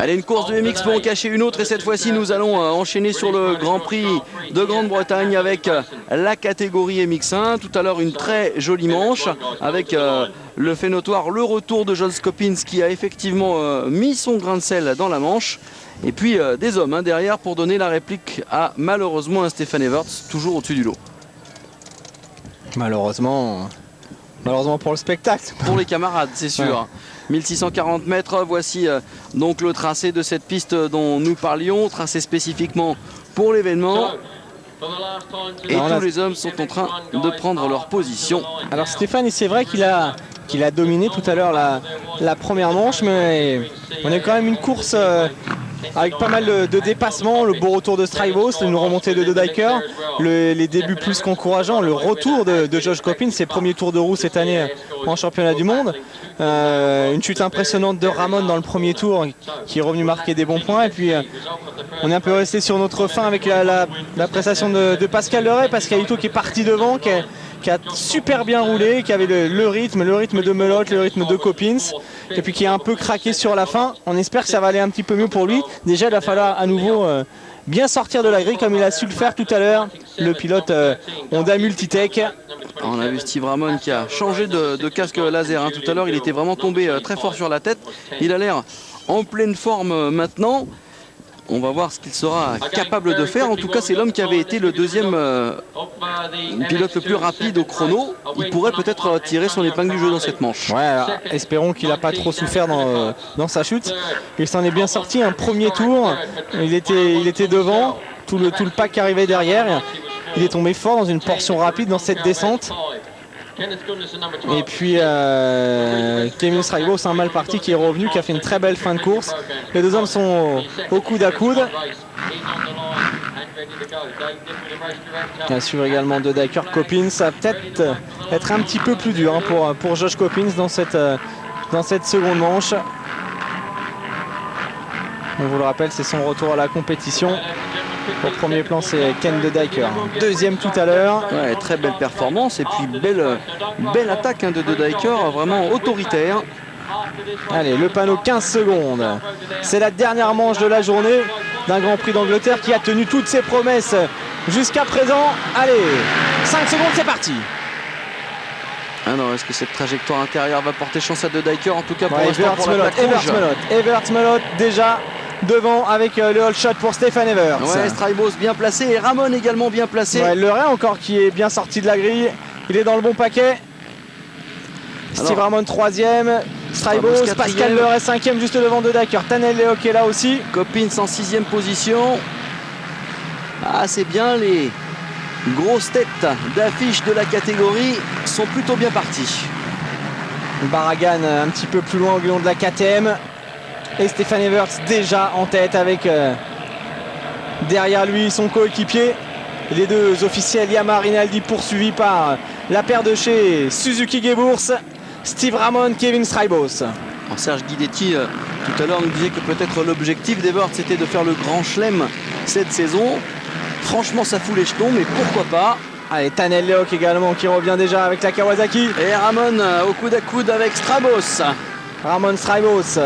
Allez, une course de MX peut en cacher une autre et cette fois-ci nous allons enchaîner sur le Grand Prix de Grande-Bretagne avec la catégorie MX1. Tout à l'heure une très jolie manche avec le fait notoire le retour de Josh Coppins qui a effectivement mis son grain de sel dans la manche. Et puis des hommes derrière pour donner la réplique à malheureusement un Stefan Everts toujours au-dessus du lot. Malheureusement pour le spectacle. Pour les camarades, c'est sûr. Ouais. 1640 mètres, voici donc le tracé de cette piste dont nous parlions, tracé spécifiquement pour l'événement. Et tous les hommes sont en train de prendre leur position. Alors Stéphane, c'est vrai qu'il a dominé tout à l'heure la première manche, mais on a quand même une course avec pas mal de dépassements, le beau retour de Strybos, une remontée de Dodecker, les débuts plus qu'encourageants, le retour de Josh Coppins, ses premiers tours de roue cette année en championnat du monde. Une chute impressionnante de Ramon dans le premier tour qui est revenu marquer des bons points. Et puis on est un peu resté sur notre fin avec la prestation de Pascal Leray. Pascal Ito qui est parti devant, qui a super bien roulé, qui avait le rythme de Melotte, le rythme de Coppins, et puis qui a un peu craqué sur la fin. On espère que ça va aller un petit peu mieux pour lui. Déjà, il va falloir à nouveau bien sortir de la grille comme il a su le faire tout à l'heure, le pilote Honda Multitech. On a vu Steve Ramon qui a changé de casque laser. Tout à l'heure, il était vraiment tombé très fort sur la tête. Il a l'air en pleine forme maintenant. On va voir ce qu'il sera capable de faire. En tout cas, c'est l'homme qui avait été le deuxième pilote le plus rapide au chrono. Il pourrait peut-être tirer son épingle du jeu dans cette manche. Ouais, alors, espérons qu'il n'a pas trop souffert dans sa chute. Il s'en est bien sorti. Un premier tour, il était devant. Tout le pack qui arrivait derrière. Il est tombé fort dans une portion rapide dans cette descente. Et puis Kevin Strybos, un mal parti qui est revenu, qui a fait une très belle fin de course. Les deux hommes sont au coude à coude. Bien sûr également de Dodecker. Coppins, ça va peut-être être un petit peu plus dur pour Josh Coppins dans cette seconde manche. On vous le rappelle, c'est son retour à la compétition. Au premier plan, c'est Ken Dodecker. Deuxième tout à l'heure. Ouais, très belle performance et puis belle attaque de Dodecker, vraiment autoritaire. Allez, le panneau 15 secondes. C'est la dernière manche de la journée d'un Grand Prix d'Angleterre qui a tenu toutes ses promesses jusqu'à présent. Allez, 5 secondes, c'est parti. Alors, est-ce que cette trajectoire intérieure va porter chance à Dodecker? En tout cas, pour l'instant, pour la plaque rouge. Everts Melotte déjà devant avec le all shot pour Stefan Everts. Ouais, Strybos bien placé et Ramon également bien placé. Ouais, Leray encore qui est bien sorti de la grille. Il est dans le bon paquet. Steve Ramon 3e. Strybos, Pascal Leray 5e juste devant Dodecker. Tanel Leo qui est là aussi. Coppins en 6e position. Ah, c'est bien, les grosses têtes d'affiche de la catégorie sont plutôt bien parties. Barragan un petit peu plus loin au guidon de la KTM. Et Stefan Everts déjà en tête avec derrière lui son coéquipier. Les deux officiels Yamaha Rinaldi poursuivis par la paire de chez Suzuki Geburts, Steve Ramon, Kevin Strybos. Serge Guidetti tout à l'heure nous disait que peut-être l'objectif d'Everts c'était de faire le grand chelem cette saison. Franchement ça fout les jetons, mais pourquoi pas. Allez, Tanel Leok également qui revient déjà avec la Kawasaki. Et Ramon au coude à coude avec Strybos. Ramon, Strybos,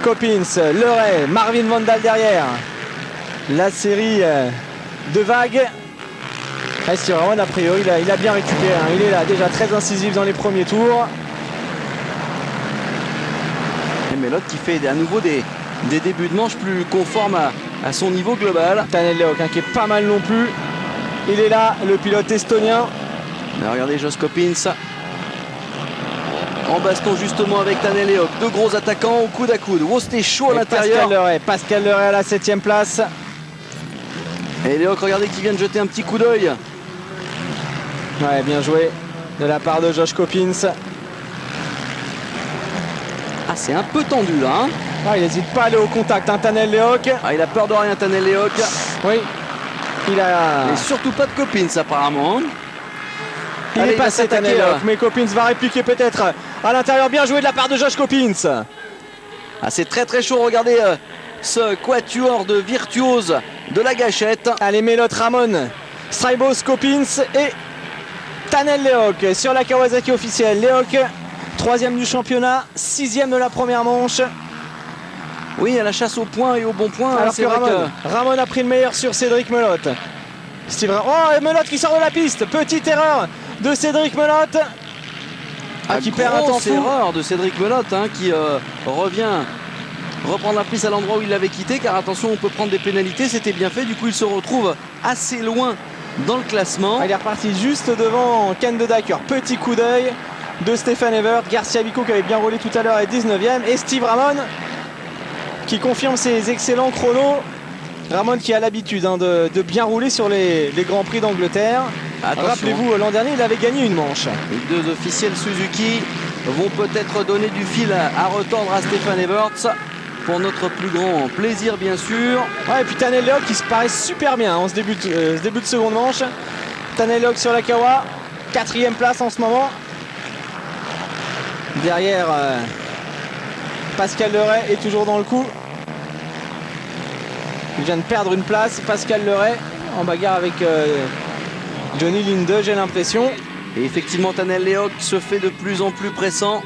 Coppins, Leray, Marvin Vandal derrière. La série de vagues. Steve Ramon a priori il a bien récupéré. Il est là déjà très incisif dans les premiers tours. Et Melotte qui fait à nouveau des débuts de manche plus conformes à son niveau global. Tanel Leok qui est pas mal non plus. Il est là, le pilote estonien. Regardez Josh Coppins en baston justement avec Tanel Leok. Deux gros attaquants au coude à coude. Oh, c'était chaud à l'intérieur. Pascal Leray à la 7e place. Et Leok, regardez qui vient de jeter un petit coup d'œil. Ouais, bien joué de la part de Josh Coppins. Ah, c'est un peu tendu là. Ah, il n'hésite pas à aller au contact, Tanel Leok. Ah, il a peur de rien, Tanel Leok. Oui. Et surtout pas de Coppins apparemment. Il est passé Tanel Leok, mais Coppins va répliquer peut-être à l'intérieur. Bien joué de la part de Josh Coppins. Ah, c'est très très chaud, regardez ce quatuor de virtuoses de la gâchette. Allez, Melotte, Ramon, Strybos, Coppins et Tanel Leok sur la Kawasaki officielle. Leok, 3e du championnat, 6e de la première manche. Oui, à la chasse au point et au bon point. Alors que Ramon a pris le meilleur sur Cédric Melotte. Oh, Melotte qui sort de la piste. Petite erreur de Cédric Melotte. Qui perd un temps fou. Erreur de Cédric Melotte qui revient reprendre la piste à l'endroit où il l'avait quitté, car attention, on peut prendre des pénalités. C'était bien fait, du coup il se retrouve assez loin dans le classement. Il est reparti juste devant Ken de Dacker. Petit coup d'œil de Stéphane Evert. Garcia Vico qui avait bien roulé tout à l'heure est 19e, et Steve Ramon qui confirme ses excellents chronos. Ramon qui a l'habitude de bien rouler sur les Grands Prix d'Angleterre. Rappelez-vous, l'an dernier il avait gagné une manche. Les deux officiels Suzuki vont peut-être donner du fil à retordre à Stéphane Everts, pour notre plus grand plaisir bien sûr. Ouais, et puis Tanel Lehoc qui se paraît super bien en ce début de seconde manche. Tanel Lehoc sur la Kawa, 4e place en ce moment. Derrière, Pascal Leray est toujours dans le coup. Il vient de perdre une place. Pascal Leray en bagarre avec Johnny Linde, j'ai l'impression. Et effectivement, Tanel Lehoc se fait de plus en plus pressant.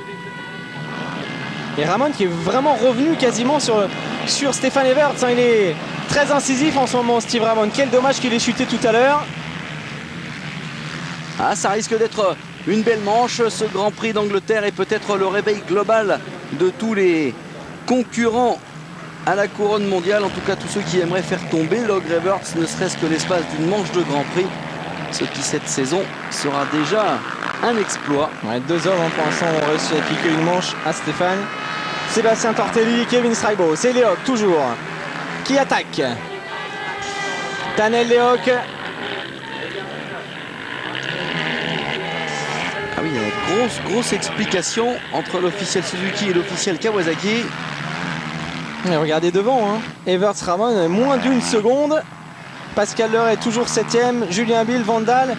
Et Ramon qui est vraiment revenu quasiment sur Stéphane Everts. Il est très incisif en ce moment, Steve Ramon. Quel dommage qu'il ait chuté tout à l'heure. Ah, ça risque d'être une belle manche, ce Grand Prix d'Angleterre, et peut-être le réveil global de tous les concurrents à la couronne mondiale. En tout cas, tous ceux qui aimeraient faire tomber Log Everts, ne serait-ce que l'espace d'une manche de Grand Prix. Ce qui, cette saison, sera déjà un exploit. Ouais, 2 hommes pour l'instant ont réussi à piquer une manche à Stéphane. Sébastien Tortelli, Kevin Strybo, c'est Lehoc toujours qui attaque. Tanel Lehoc. Ah oui, il y a une grosse explication entre l'officiel Suzuki et l'officiel Kawasaki. Et regardez devant, Everts Ramon, moins d'une seconde. Pascal Leray est toujours 7e, Julien Bill, Vandal.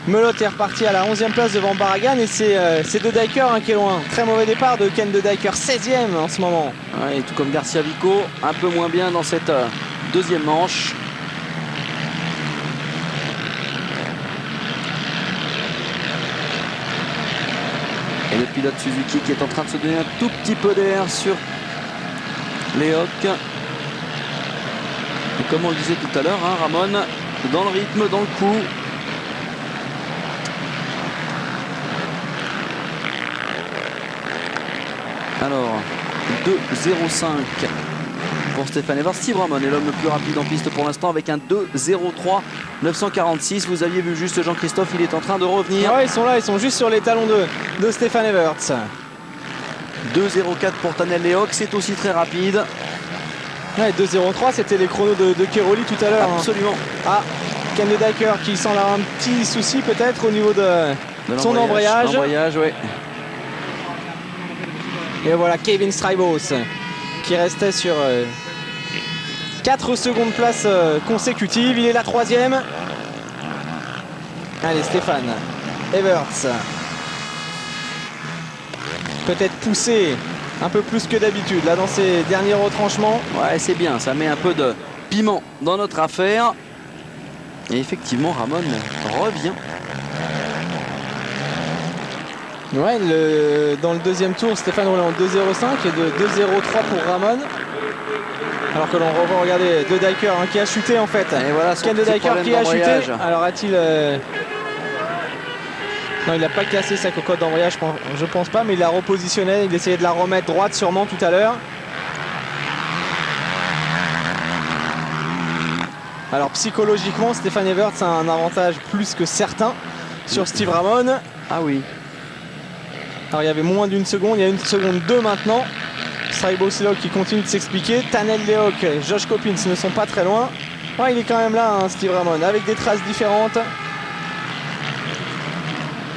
Melotte est reparti à la 11e place devant Barragan, et c'est de Dacker qui est loin. Très mauvais départ de Ken de Dacker, 16e en ce moment. Ouais, et tout comme Garcia Vico, un peu moins bien dans cette deuxième manche. Et le pilote Suzuki qui est en train de se donner un tout petit peu d'air sur Lehoc. Et comme on le disait tout à l'heure, Ramon dans le rythme, dans le coup. Alors, 2,05 pour Stéphane Evers. Steve Ramon est l'homme le plus rapide en piste pour l'instant avec un 2,03 946. Vous aviez vu juste Jean-Christophe, il est en train de revenir. Ouais, ils sont là, ils sont juste sur les talons de Stéphane Everts. 2,04 pour Tanel Lehoc, c'est aussi très rapide. Ouais, 2,03 c'était les chronos de Keroli tout à l'heure. Absolument. Ah, Ken de Dacker qui sent là un petit souci peut-être au niveau de son embrayage. Ouais. Et voilà Kevin Strybo qui restait sur 4 secondes place consécutives. Il est la 3e. Allez, Stéphane Everts. Peut-être poussé un peu plus que d'habitude là dans ces derniers retranchements. Ouais, c'est bien, ça met un peu de piment dans notre affaire. Et effectivement, Ramon revient. Ouais, dans le deuxième tour, Stéphane roulait en 2,05 et de 2,03 pour Ramon. Alors que l'on revoit, regardez, de Dacker qui a chuté en fait. Et voilà, Ken de Dacker qui a chuté. Alors a-t-il... Non, il n'a pas cassé sa cocotte d'embrayage, je pense pas, mais il l'a repositionné. Il essayait de la remettre droite sûrement tout à l'heure. Alors psychologiquement, Stéphane Everts a un avantage plus que certain sur Steve Ramon. Ah oui. Alors il y avait moins d'une seconde, il y a 1 seconde 2 maintenant. Strybo Lehoc qui continue de s'expliquer. Tanel Lehoc, Josh Coppins ne sont pas très loin. Ouais, il est quand même là, Steve Ramon, avec des traces différentes.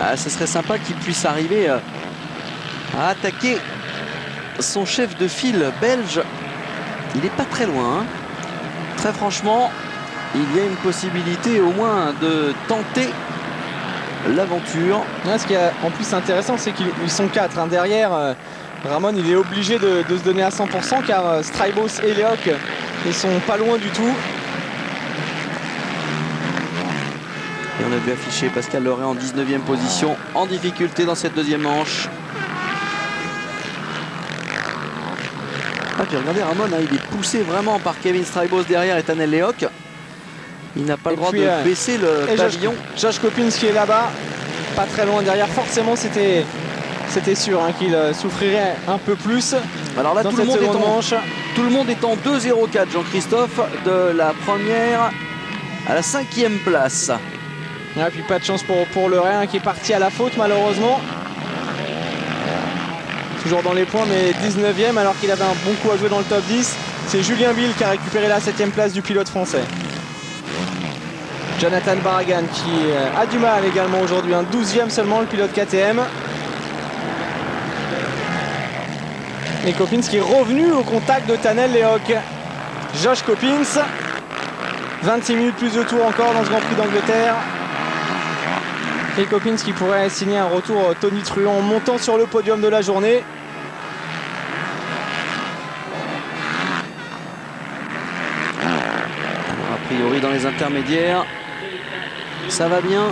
Ah, ce serait sympa qu'il puisse arriver à attaquer son chef de file belge. Il n'est pas très loin. Très franchement, il y a une possibilité au moins de tenter l'aventure. Ce qui est en plus intéressant, c'est qu'ils sont 4 derrière. Ramon, il est obligé de se donner à 100% car Strybo et Lehoc ne sont pas loin du tout. Et on a vu afficher Pascal Leray en 19e position, en difficulté dans cette deuxième manche. puis regardez Ramon, hein, il est poussé vraiment par Kevin Strybos derrière et Tanel Lehoc. Il n'a pas le droit de baisser le pavillon. Josh Coppins qui est là-bas, pas très loin derrière. Forcément, c'était sûr hein, qu'il souffrirait un peu plus. Alors là, tout le monde est en 2-0-4, Jean-Christophe, de la première à la 5e place. Et puis pas de chance pour le Rhin qui est parti à la faute malheureusement. Toujours dans les points mais 19e alors qu'il avait un bon coup à jouer dans le top 10. C'est Julien Bill qui a récupéré la 7e place du pilote français. Jonathan Barragan qui a du mal également aujourd'hui, un 12e seulement le pilote KTM. Et Coppins qui est revenu au contact de Tanel Lehoc. Josh Coppins, 26 minutes plus de tours encore dans ce Grand Prix d'Angleterre. Et Coppins qui pourrait signer un retour Tony Truant montant sur le podium de la journée. Alors, a priori dans les intermédiaires, ça va bien.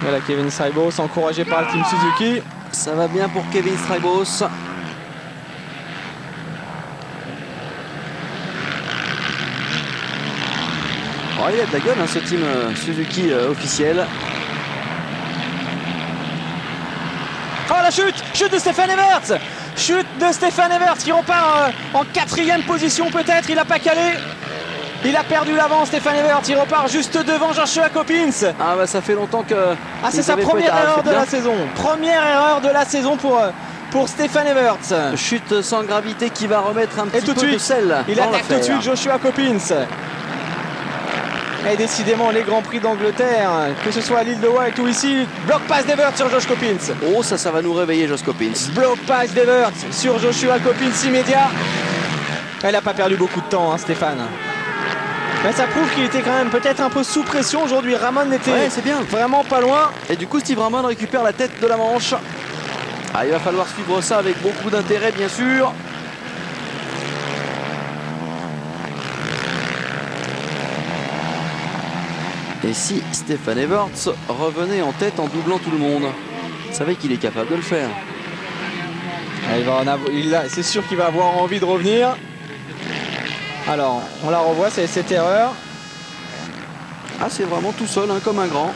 Voilà Kevin Strybos encouragé par le team Suzuki. Ça va bien pour Kevin Strybos. Oh, il a de la gueule hein, ce team Suzuki officiel. Oh la chute de Stefan Everts. Chute de Stefan Everts qui repart en 4e position peut-être. Il n'a pas calé. Il a perdu l'avance Stefan Everts. Il repart juste devant Joshua Coppins. Ah bah ça fait longtemps que... Ah c'est sa première erreur de la saison. Première erreur de la saison pour Stefan Everts. Chute sans gravité qui va remettre un petit peu de sel. Il attaque tout de suite Joshua Coppins. Et décidément les Grands Prix d'Angleterre, que ce soit à l'île de Wight ou ici, bloc pass d'Everts sur Josh Coppins. Oh ça va nous réveiller Josh Coppins. Bloc pass d'Everts sur Joshua Coppins immédiat. Elle n'a pas perdu beaucoup de temps hein, Stéphane. Mais ça prouve qu'il était quand même peut-être un peu sous pression aujourd'hui. Ramon n'était vraiment pas loin. Et du coup Steve Ramon récupère la tête de la manche. Ah, il va falloir suivre ça avec beaucoup d'intérêt bien sûr. Et si Stefan Everts revenait en tête en doublant tout le monde? Vous savez qu'il est capable de le faire. C'est sûr qu'il va avoir envie de revenir. Alors, on la revoit, c'est cette erreur. Ah, c'est vraiment tout seul, hein, comme un grand.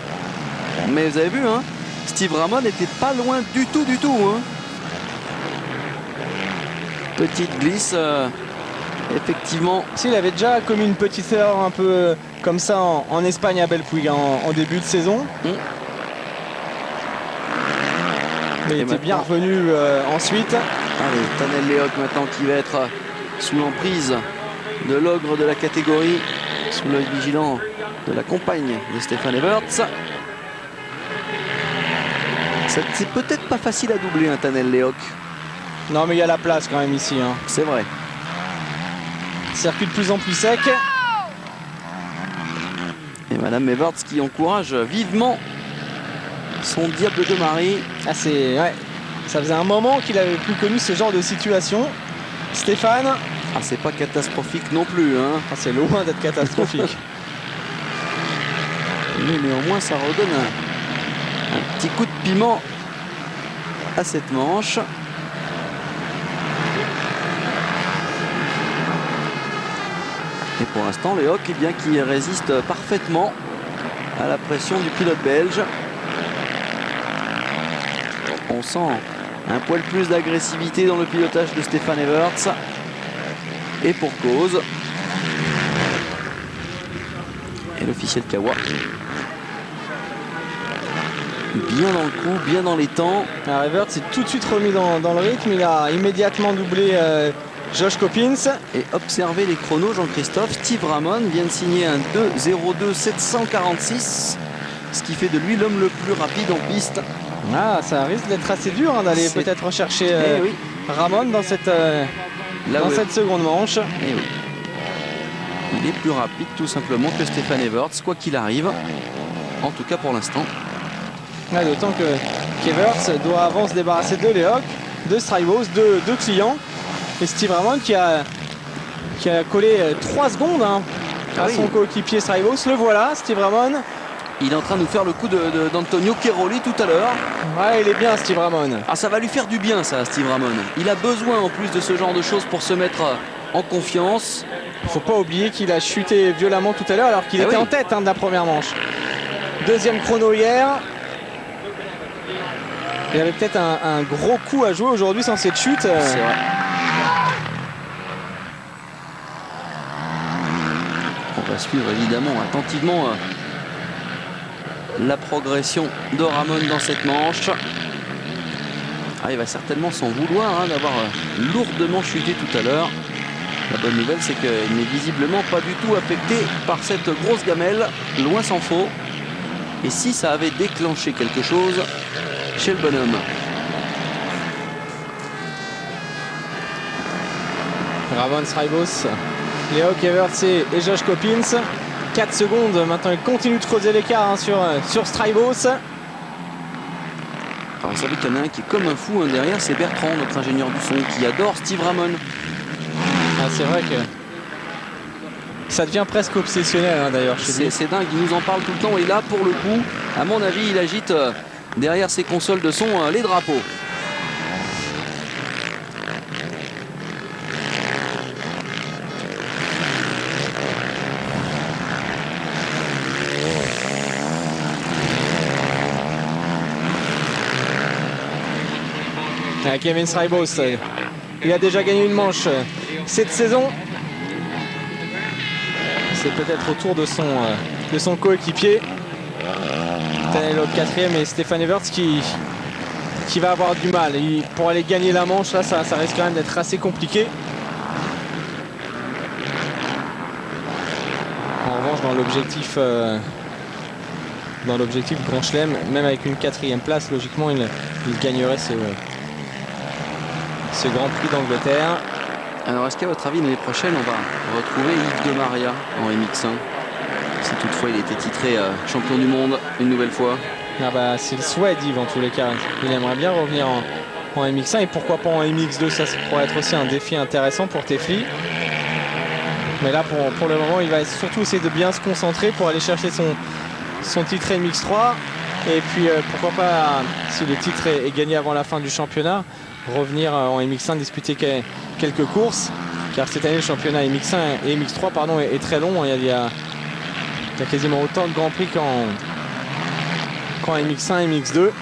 Mais vous avez vu, hein, Steve Ramon n'était pas loin du tout. Hein. Petite glisse, effectivement. S'il avait déjà commis une petite erreur un peu comme ça en Espagne à Belpuig en début de saison. Mais il était bien revenu ensuite. Allez, Tanel Lehoc maintenant qui va être sous l'emprise de l'ogre de la catégorie, sous l'œil vigilant de la compagne de Stefan Everts. C'est peut-être pas facile à doubler un Tanel Lehoc. Non mais il y a la place quand même ici. Hein. C'est vrai. Circuit de plus en plus sec. Et Madame Everts qui encourage vivement son diable de mari. Ah ouais. Ça faisait un moment qu'il avait plus connu ce genre de situation. Stéphane. Ah c'est pas catastrophique non plus. Hein. Ah, c'est loin d'être catastrophique. Mais néanmoins ça redonne un petit coup de piment à cette manche. Et pour l'instant, Lehoc qui résiste parfaitement à la pression du pilote belge. On sent un poil plus d'agressivité dans le pilotage de Stefan Everts. Et pour cause. Et l'officiel Kawa. Bien dans le coup, bien dans les temps. Alors Everts s'est tout de suite remis dans le rythme. Il a immédiatement doublé Josh Coppins. Et observez les chronos, Jean-Christophe. Steve Ramon vient de signer un 2:02.746, ce qui fait de lui l'homme le plus rapide en piste. Ah, ça risque d'être assez dur hein, d'aller peut-être rechercher Ramon dans cette seconde manche. Et oui. Il est plus rapide tout simplement que Stefan Everts, quoi qu'il arrive. En tout cas pour l'instant. Ah, d'autant que Everts doit avant se débarrasser de Lehoc, de Strybos, de clients. Et Steve Ramon qui a collé 3 secondes hein, à son coéquipier Strybos. Le voilà, Steve Ramon. Il est en train de nous faire le coup d'Antonio Cairoli tout à l'heure. Ouais, il est bien Steve Ramon. Ah, ça va lui faire du bien ça, Steve Ramon. Il a besoin en plus de ce genre de choses pour se mettre en confiance. Il ne faut pas oublier qu'il a chuté violemment tout à l'heure alors qu'il était en tête de la première manche. Deuxième chrono hier. Il y avait peut-être un gros coup à jouer aujourd'hui sans cette chute. C'est vrai. On va suivre évidemment attentivement la progression de Ramon dans cette manche. Il va certainement s'en vouloir d'avoir lourdement chuté tout à l'heure. La bonne nouvelle, c'est qu'il n'est visiblement pas du tout affecté par cette grosse gamelle, loin s'en faut. Et si ça avait déclenché quelque chose chez le bonhomme. Ramon Straibos, Leok Everts et Josh Coppins. 4 secondes, maintenant il continue de creuser l'écart sur Straibos. Alors, sans doute qu'il y en a un qui est comme un fou derrière, c'est Bertrand, notre ingénieur du son, qui adore Steve Ramon. C'est vrai que ça devient presque obsessionnel d'ailleurs. C'est dingue, il nous en parle tout le temps et là pour le coup, à mon avis, il agite derrière ses consoles de son les drapeaux. Kevin Straibos, il a déjà gagné une manche cette saison. C'est peut-être au tour de son coéquipier. Tanello 4e et Stéphane Everts qui va avoir du mal. Pour aller gagner la manche, là, ça risque quand même d'être assez compliqué. En revanche, dans l'objectif Grand Chelem, même avec une 4e place, logiquement, il gagnerait ce Grand Prix d'Angleterre. Alors est-ce qu'à votre avis l'année prochaine on va retrouver Yves de Maria en MX1 si toutefois il était titré champion du monde une nouvelle fois? C'est le souhait d'Yves en tous les cas. Il aimerait bien revenir en MX1 et pourquoi pas en MX2, ça pourrait être aussi un défi intéressant pour Tefli. Mais là pour le moment il va surtout essayer de bien se concentrer pour aller chercher son titre MX3 et puis pourquoi pas, si le titre est gagné avant la fin du championnat, revenir en MX1 disputer quelques courses, car cette année le championnat MX1 et MX3 est très long. Il y a quasiment autant de Grands Prix qu'en MX1 et MX2. Et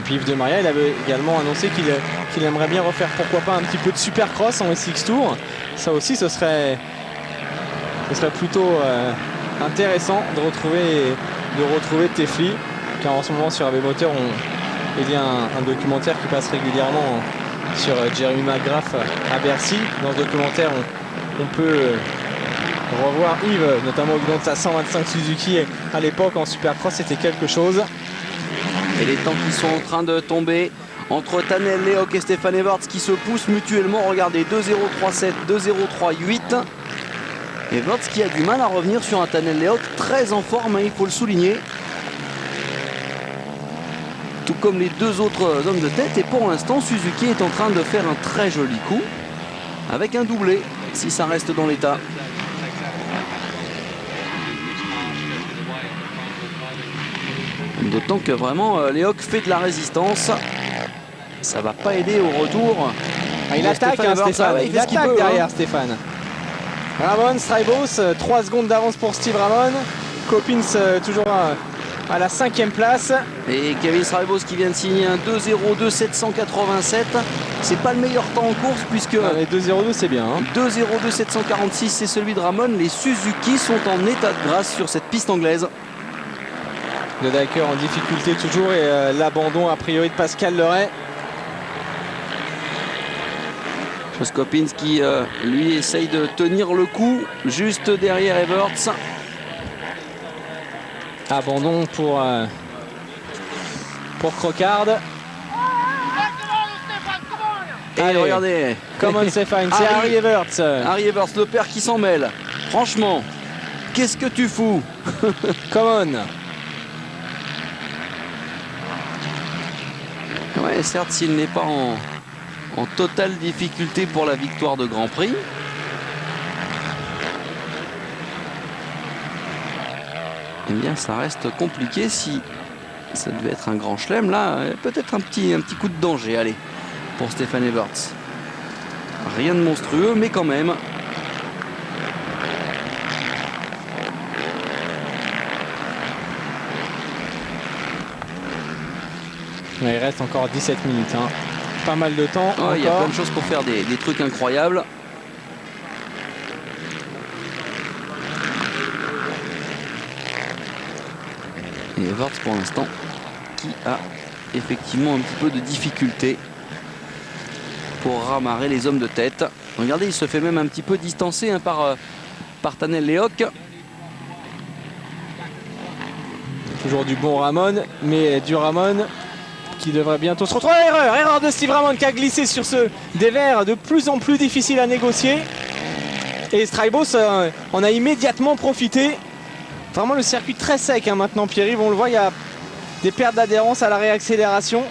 puis Yves de Maria, il avait également annoncé qu'il aimerait bien refaire pourquoi pas un petit peu de Supercross en SX Tour. Ça aussi ce serait plutôt intéressant de retrouver Tefli, car en ce moment sur AB Moteur il y a un documentaire qui passe régulièrement sur Jeremy McGrath à Bercy. Dans ce documentaire, on peut revoir Yves, notamment au guidon de sa 125 Suzuki. À l'époque, en Supercross, c'était quelque chose. Et les temps qui sont en train de tomber entre Tanel Leok et Stéphane Everts qui se poussent mutuellement. Regardez, 2-0-3-7, 2-0-3-8. Everts qui a du mal à revenir sur un Tanel Leok très en forme, il faut le souligner. Tout comme les deux autres hommes de tête. Et pour l'instant, Suzuki est en train de faire un très joli coup avec un doublé, si ça reste dans l'état. D'autant que vraiment, Leok fait de la résistance. Ça va pas aider au retour. Il attaque, Stéphane. Il attaque derrière, Stéphane. Ramon Straibos, 3 secondes d'avance pour Steve Ramon. Coppins toujours à la 5e place. Et Kevin Straibos qui vient de signer un 2-0-2-787. C'est pas le meilleur temps en course puisque... les 2-0-2 c'est bien. 2-0-2-746 c'est celui de Ramon. Les Suzuki sont en état de grâce sur cette piste anglaise. Le Daker en difficulté toujours et l'abandon a priori de Pascal Leray. Josh Coppins qui lui essaye de tenir le coup juste derrière Everts. Abandon pour Crocard. Et allez, regardez. Come on Stéphane, c'est Harry Everts. Harry Everts, le père qui s'en mêle. Franchement, qu'est-ce que tu fous? Come on. Ouais, certes, s'il n'est pas en totale difficulté pour la victoire de Grand Prix. Eh bien, ça reste compliqué si ça devait être un grand chelem. Là, peut-être un petit coup de danger, allez, pour Stéphane Everts. Rien de monstrueux, mais quand même. Il reste encore 17 minutes. Hein. Pas mal de temps. Il y a plein de choses pour faire des trucs incroyables. Et Everts pour l'instant qui a effectivement un petit peu de difficulté pour ramarrer les hommes de tête. Regardez, il se fait même un petit peu distancer hein, par Tanel Lehoc. Toujours du bon Ramon, mais du Ramon qui devrait bientôt se retrouver. Erreur de Steve Ramon qui a glissé sur ce dévers de plus en plus difficile à négocier. Et Strybos en a immédiatement profité. Vraiment le circuit très sec hein, maintenant, Pierre-Yves. On le voit, il y a des pertes d'adhérence à la réaccélération.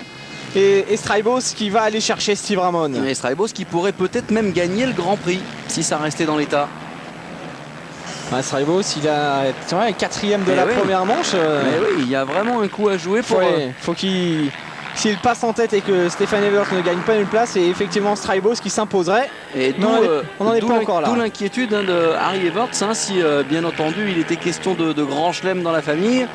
Et Strybos qui va aller chercher Steve Ramon. Et Strybos qui pourrait peut-être même gagner le Grand Prix si ça restait dans l'état. Strybos, il a quatrième de la première manche. Mais oui, il y a vraiment un coup à jouer pour. Faut qu'il. S'il passe en tête et que Stefan Everts ne gagne pas une place, et effectivement Strybos qui s'imposerait. Et on n'en est pas encore là. D'où l'inquiétude hein, de Harry Everts, hein, si bien entendu il était question de grand chelem dans la famille.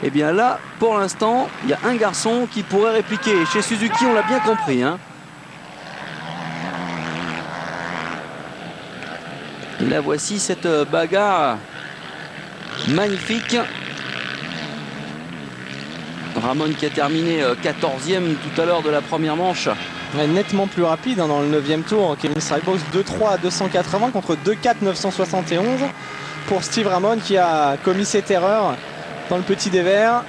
Et bien là, pour l'instant, il y a un garçon qui pourrait répliquer. Chez Suzuki, on l'a bien compris. Hein. Et là, voici cette bagarre magnifique. Ramon qui a terminé 14e tout à l'heure de la première manche. Nettement plus rapide hein, dans le 9e tour. Kevin Strybos 2-3 à 280 contre 2-4 971 pour Steve Ramon qui a commis cette erreur dans le petit dévers.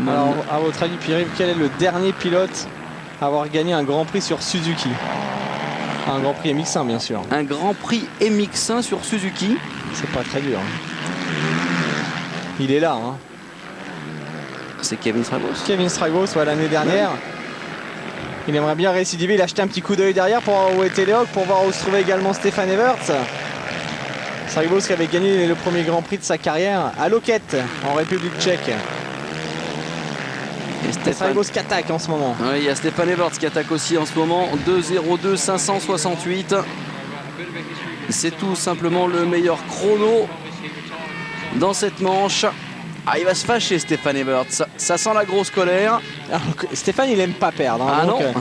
Alors, à votre avis, Pierre-Yves, quel est le dernier pilote à avoir gagné un Grand Prix sur Suzuki? Un Grand Prix MX1, bien sûr. Un Grand Prix MX1 sur Suzuki. C'est pas très dur. Il est là. Hein. C'est Kevin Strybos. Kevin Strybos, l'année dernière. Ouais. Il aimerait bien récidiver. Il a jeté un petit coup d'œil derrière pour voir où était Lehoc, pour voir où se trouvait également Stefan Everts. Strybos qui avait gagné le premier Grand Prix de sa carrière à Loket, en République tchèque. Et Strybos qui attaque en ce moment. Oui, il y a Stefan Everts qui attaque aussi en ce moment. 2:02 568. C'est tout simplement le meilleur chrono dans cette manche. Ah, il va se fâcher Stefan Everts. Ça sent la grosse colère. Alors, Stéphane, il aime pas perdre. Hein, ah donc, non.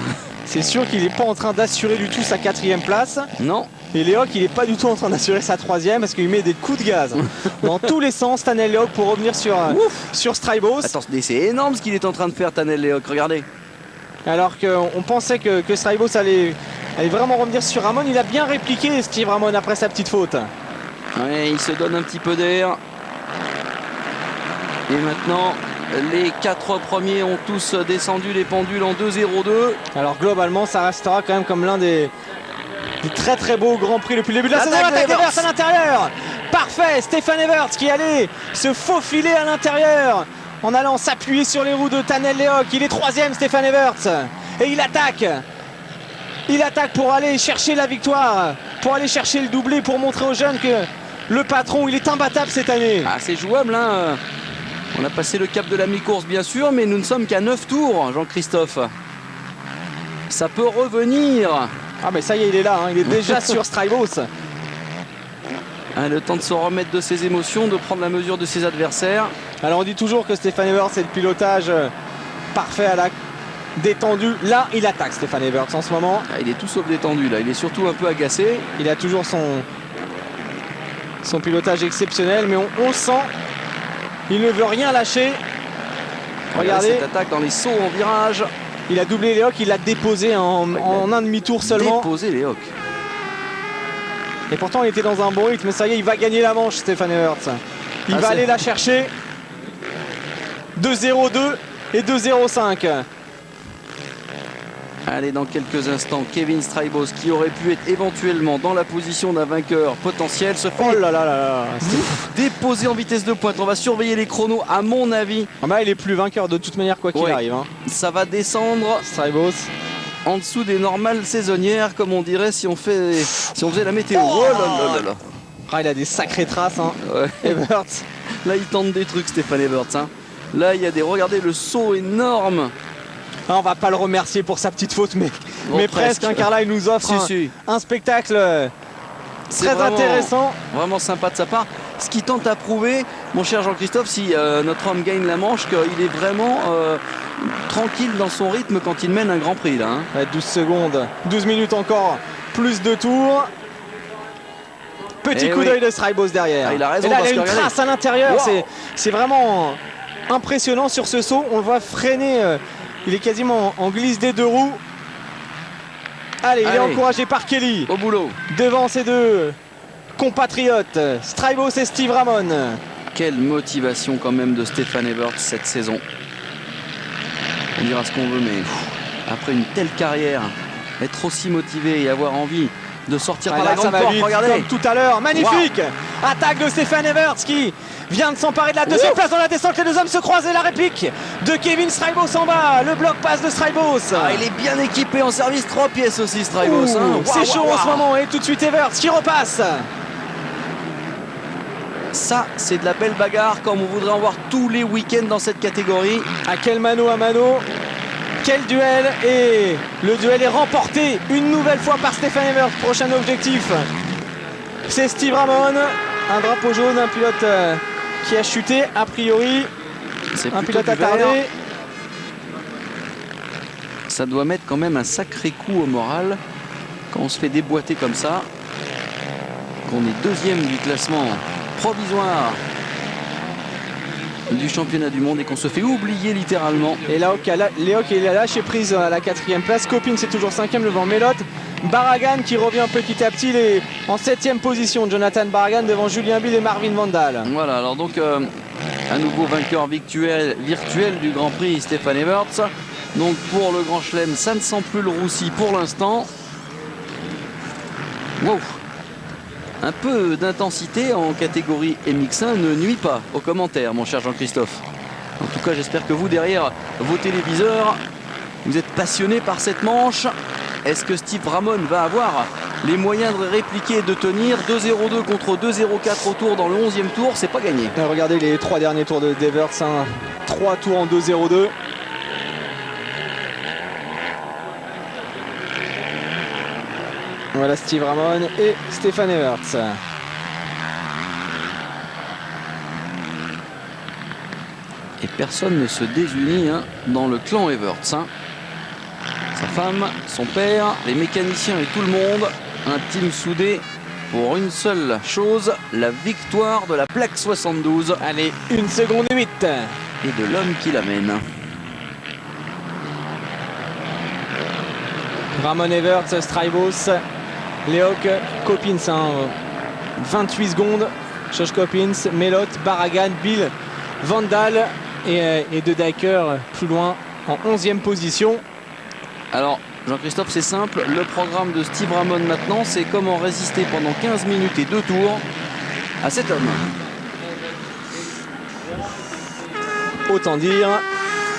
C'est sûr qu'il n'est pas en train d'assurer du tout sa 4e place. Non. Et Lehoc, il n'est pas du tout en train d'assurer sa 3e parce qu'il met des coups de gaz dans tous les sens. Tanel Lehoc pour revenir sur Strybos. Attends, c'est énorme ce qu'il est en train de faire, Tanel Lehoc. Regardez. Alors qu'on pensait que Strybos allait vraiment revenir sur Ramon. Il a bien répliqué Steve Ramon après sa petite faute. Ouais, il se donne un petit peu d'air. Et maintenant, les 4 premiers ont tous descendu les pendules en 2:02. Alors globalement, ça restera quand même comme l'un des très très beaux Grands Prix depuis le début de la saison. L'attaque d'Everts à l'intérieur. Parfait, Stefan Everts qui allait se faufiler à l'intérieur en allant s'appuyer sur les roues de Tanel Lehoc. Il est 3e, Stefan Everts. Et il attaque. Il attaque pour aller chercher la victoire, pour aller chercher le doublé, pour montrer aux jeunes que le patron, il est imbattable cette année. Ah, c'est jouable, hein. On a passé le cap de la mi-course, bien sûr, mais nous ne sommes qu'à 9 tours, Jean-Christophe. Ça peut revenir. Ah, mais ça y est, il est là, hein. Il est déjà sur Strybos. Ah, le temps de se remettre de ses émotions, de prendre la mesure de ses adversaires. Alors, on dit toujours que Stefan Everts, c'est le pilotage parfait à la détendu. Là, il attaque Stefan Everts en ce moment. Ah, il est tout sauf détendu, là. Il est surtout un peu agacé. Il a toujours son pilotage exceptionnel, mais on sent. Il ne veut rien lâcher. Regardez cette attaque dans les sauts en virage. Il a doublé Lehoc, il l'a déposé en un demi-tour seulement. Déposé Lehoc. Et pourtant il était dans un bon rythme, mais ça y est, il va gagner la manche, Stefan Everts. Il va aller la chercher. 2:02 et 2:05. Allez, dans quelques instants, Kevin Strybos, qui aurait pu être éventuellement dans la position d'un vainqueur potentiel, se fait déposer en vitesse de pointe. On va surveiller les chronos, à mon avis. Ah bah, il est plus vainqueur de toute manière, quoi qu'il arrive. Hein. Ça va descendre Strybos en dessous des normales saisonnières, comme on dirait si on faisait la météo. Oh là là là. Ah, il a des sacrées traces, hein. Ouais. Everts. Là, il tente des trucs, Stefan Everts. Hein. Là, il y a des... Regardez le saut énorme. Ah, on va pas le remercier pour sa petite faute, mais, Bon, mais presque. Hein, car là, il nous offre un spectacle très intéressant. Vraiment sympa de sa part. Ce qui tente à prouver, mon cher Jean-Christophe, si notre homme gagne la manche, qu'il est vraiment tranquille dans son rythme quand il mène un Grand Prix. Là, hein. Ouais, 12 secondes, 12 minutes encore, plus de tours. Petit coup d'œil de Strybos derrière. Ah, il a raison. Et là, parce il y a une trace à l'intérieur. Wow. C'est vraiment impressionnant sur ce saut. On le voit freiner. Il est quasiment en glisse des deux roues. Allez, il est encouragé par Kelly. Au boulot. Devant ces deux compatriotes, Strybos et Steve Ramon. Quelle motivation quand même de Stefan Everts cette saison. On dira ce qu'on veut, mais après une telle carrière, être aussi motivé et avoir envie de sortir par la grande porte, regardez. Comme tout à l'heure, magnifique attaque de Stefan Everts qui vient de s'emparer de la deuxième place dans la descente. Les deux hommes se croisent et la réplique de Kevin Strybos en bas. Le bloc passe de Strybos. Il est bien équipé en service 3 pièces aussi, Strybos. C'est chaud en ce moment et tout de suite Everts qui repasse. Ça, c'est de la belle bagarre comme on voudrait en voir tous les week-ends dans cette catégorie. À quel mano à mano, quel duel, et le duel est remporté une nouvelle fois par Stefan Everts. Prochain objectif, c'est Steve Ramon. Un drapeau jaune, un pilote qui a chuté a priori. Un pilote attardé. Ça doit mettre quand même un sacré coup au moral quand on se fait déboîter comme ça, qu'on est deuxième du classement provisoire du championnat du monde et qu'on se fait oublier littéralement. Et là, Léoc il a lâché prise à la 4e place. Copin c'est toujours 5e devant Melotte. Baragan qui revient petit à petit, il est en 7e position. Jonathan Baragan devant Julien Bill et Marvin Vandal. Voilà, alors donc un nouveau vainqueur virtuel du Grand Prix, Stefan Everts. Donc pour le Grand Chelem, ça ne sent plus le roussi pour l'instant. Wow. Un peu d'intensité en catégorie MX1 ne nuit pas aux commentaires, mon cher Jean-Christophe. En tout cas, j'espère que vous, derrière vos téléviseurs, vous êtes passionné par cette manche. Est-ce que Steve Ramon va avoir les moyens de répliquer et de tenir 2-0-2 contre 2-0-4 au tour dans le 11e tour? C'est pas gagné. Regardez les 3 derniers tours de Everts, 3 tours en 2-0-2. Voilà Steve Ramon et Stefan Everts. Et personne ne se désunit dans le clan Everts. Sa femme, son père, les mécaniciens et tout le monde. Un team soudé pour une seule chose, la victoire de la plaque 72. Allez, 1 seconde 8. Et de l'homme qui l'amène. Ramon Everts, Strybos, Léoc, Copins, 28 secondes. Josh Copins, Melotte, Baragan, Bill, Vandal et De Dyker plus loin en 11e position. Alors Jean-Christophe, c'est simple, le programme de Steve Ramon maintenant, c'est comment résister pendant 15 minutes et 2 tours à cet homme. Autant dire,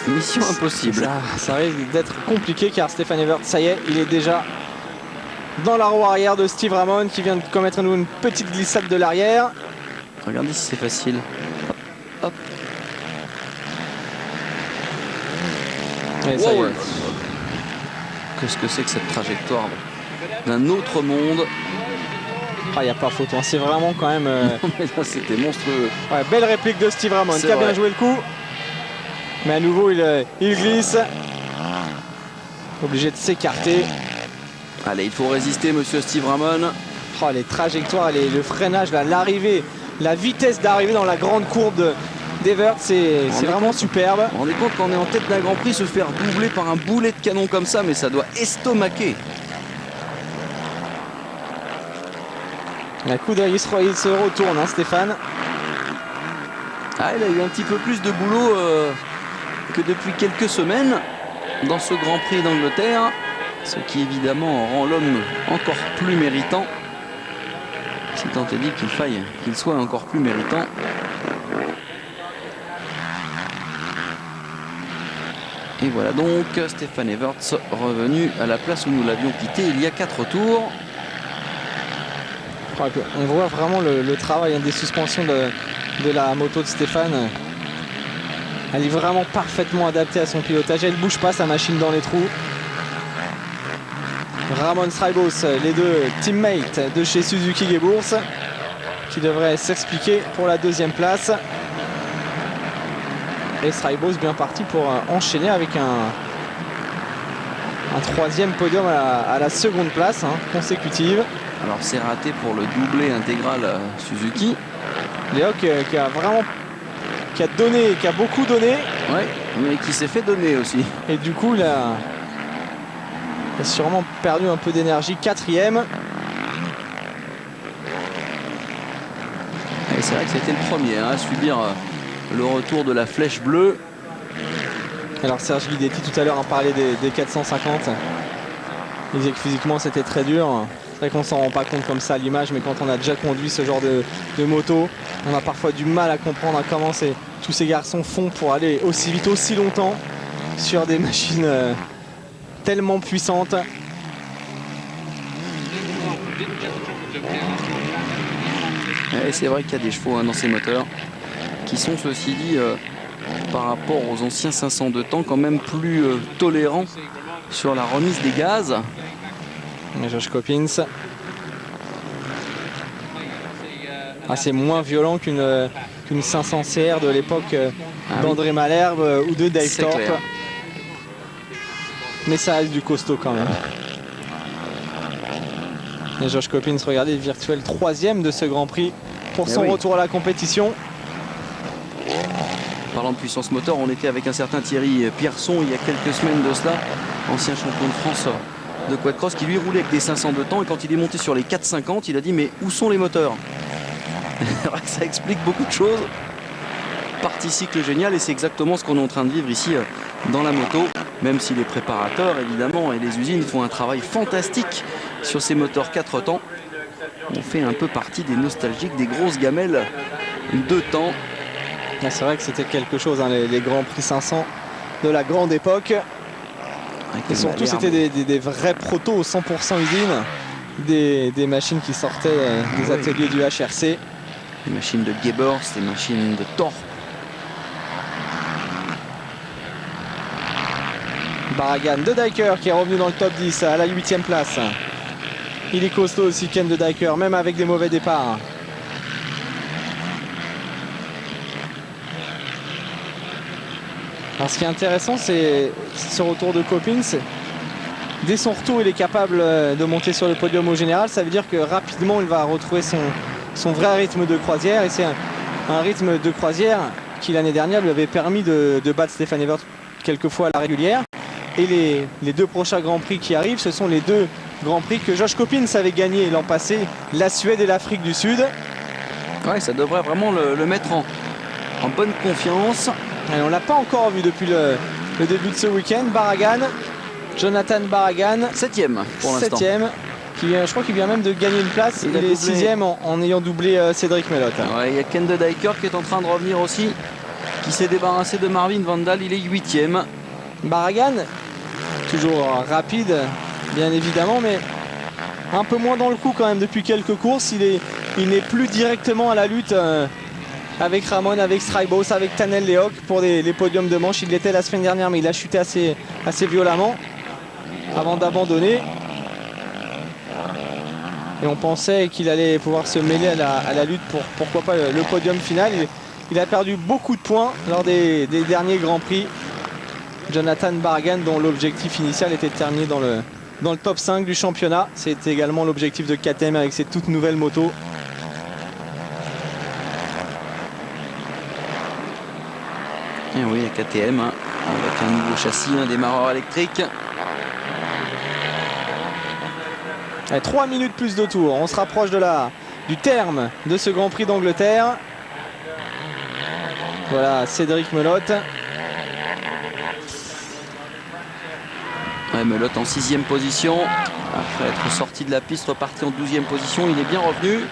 mission impossible. Ça risque d'être compliqué car Stefan Everts, ça y est, il est déjà dans la roue arrière de Steve Ramon qui vient de commettre à nous une petite glissade de l'arrière. Regardez si c'est facile. Hop. Et ça y est. Qu'est-ce que c'est que cette trajectoire d'un autre monde? Il n'y a pas photo, c'est vraiment quand même... Non, mais là, c'était monstrueux. Ouais, belle réplique de Steve Ramon qui a bien joué le coup. Mais à nouveau, il glisse. Obligé de s'écarter. Allez, il faut résister, monsieur Steve Ramon. Oh, les trajectoires, le freinage, l'arrivée, la vitesse d'arrivée dans la grande courbe d'Everts, c'est vraiment superbe. Vous vous rendez compte quand on est en tête d'un Grand Prix, se faire doubler par un boulet de canon comme ça, mais ça doit estomaquer. Un coup d'œil, il se retourne, Stéphane. Ah, il a eu un petit peu plus de boulot que depuis quelques semaines dans ce Grand Prix d'Angleterre. Ce qui évidemment rend l'homme encore plus méritant. Si tant est dit qu'il faille qu'il soit encore plus méritant. Et voilà donc Stefan Everts revenu à la place où nous l'avions quitté il y a 4 tours. On voit vraiment le travail des suspensions de la moto de Stéphane. Elle est vraiment parfaitement adaptée à son pilotage. Elle ne bouge pas sa machine dans les trous. Ramon Straibos, les deux teammates de chez Suzuki Geburts, qui devraient s'expliquer pour la deuxième place. Et Straibos bien parti pour enchaîner avec un troisième podium à la seconde place consécutive. Alors c'est raté pour le doublé intégral Suzuki. Léo qui a vraiment donné, qui a beaucoup donné. Ouais, mais qui s'est fait donner aussi. Et du coup il a sûrement perdu un peu d'énergie. Quatrième. Et c'est vrai que c'était le premier à subir le retour de la flèche bleue. Alors Serge Guidetti tout à l'heure parlait des 450. Il disait que physiquement c'était très dur. C'est vrai qu'on s'en rend pas compte comme ça à l'image, mais quand on a déjà conduit ce genre de moto, on a parfois du mal à comprendre comment tous ces garçons font pour aller aussi vite, aussi longtemps sur des machines tellement puissantes. Et c'est vrai qu'il y a des chevaux dans ces moteurs qui sont, ceci dit, par rapport aux anciens 500 de temps, quand même plus tolérants sur la remise des gaz. Et Josh Coppins. C'est moins violent qu'une 500 CR de l'époque d'André Malherbe ou de Dave Thorpe. Mais ça reste du costaud quand même. Et Josh Coppins, regardez, le virtuel troisième de ce Grand Prix pour son retour à la compétition. Parlant de puissance moteur, on était avec un certain Thierry Pierson il y a quelques semaines de cela, ancien champion de France de quadcross, qui lui roulait avec des 500 de temps, et quand il est monté sur les 450, il a dit mais où sont les moteurs? Ça explique beaucoup de choses. Partie cycle génial, et c'est exactement ce qu'on est en train de vivre ici dans la moto, même si les préparateurs évidemment et les usines font un travail fantastique sur ces moteurs 4 temps. On fait un peu partie des nostalgiques des grosses gamelles de temps. C'est vrai que c'était quelque chose, les Grands Prix 500 de la grande époque. Et surtout c'était des vrais protos 100% usine, des machines qui sortaient des ateliers du HRC. Des machines de Gebers, des machines de Thorpe. Barragan de Dyker qui est revenu dans le top 10 à la 8e place. Il est costaud aussi, Ken de Dyker, même avec des mauvais départs. Alors ce qui est intéressant, c'est ce retour de Coppins. Dès son retour, il est capable de monter sur le podium au général. Ça veut dire que rapidement, il va retrouver son vrai rythme de croisière. Et c'est un rythme de croisière qui, l'année dernière, lui avait permis de battre Stéphane Evert quelquefois à la régulière. Et les deux prochains Grands Prix qui arrivent, ce sont les deux Grands Prix que Josh Coppins avait gagné l'an passé, la Suède et l'Afrique du Sud. Ouais, ça devrait vraiment le mettre en bonne confiance. Et on ne l'a pas encore vu depuis le début de ce week-end. Barragan, Jonathan Barragan, 7e pour l'instant. 7e, je crois qu'il vient même de gagner une place. Il est 6e en ayant doublé Cédric Melotte. Ouais, il y a Ken de Dyker qui est en train de revenir aussi, qui s'est débarrassé de Marvin Vandal. Il est 8e. Barragan, toujours rapide, bien évidemment, mais un peu moins dans le coup quand même depuis quelques courses. Il n'est plus directement à la lutte avec Ramon, avec Straibos, avec Tanel Lehoc pour les podiums de manche. Il l'était la semaine dernière, mais il a chuté assez violemment avant d'abandonner. Et on pensait qu'il allait pouvoir se mêler à la lutte pour pourquoi pas le podium final. Il a perdu beaucoup de points lors des derniers Grands Prix. Jonathan Barragan, dont l'objectif initial était de terminer dans le top 5 du championnat. C'est également l'objectif de KTM avec ses toutes nouvelles motos. Et oui, la KTM avec un nouveau châssis, un démarreur électrique. 3 minutes plus de tours. On se rapproche du terme de ce Grand Prix d'Angleterre. Voilà Cédric Melotte. Ouais, Melotte en 6e position. Après être sorti de la piste, reparti en 12e position. Il est bien revenu.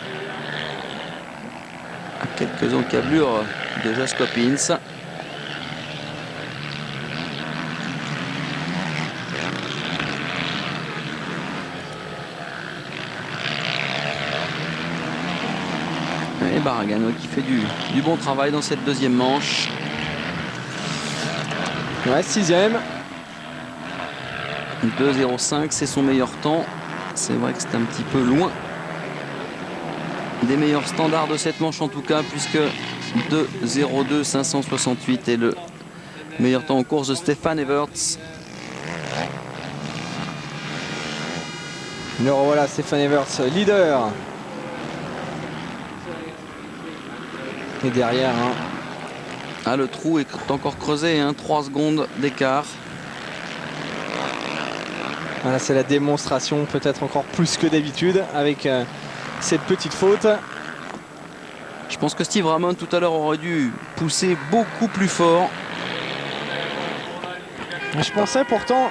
À quelques encablures de Josh Coppins. Et Barragan qui fait du bon travail dans cette deuxième manche. Ouais, 6e. 2,05, c'est son meilleur temps. C'est vrai que c'est un petit peu loin des meilleurs standards de cette manche en tout cas, puisque 2,02 568 est le meilleur temps en course de Stefan Everts. Le revoilà, Stefan Everts, leader. Et derrière, hein. Ah, le trou est encore creusé, hein, 3 secondes d'écart. Voilà, c'est la démonstration, peut-être encore plus que d'habitude, avec cette petite faute. Je pense que Steve Ramon tout à l'heure aurait dû pousser beaucoup plus fort. Je pensais pourtant,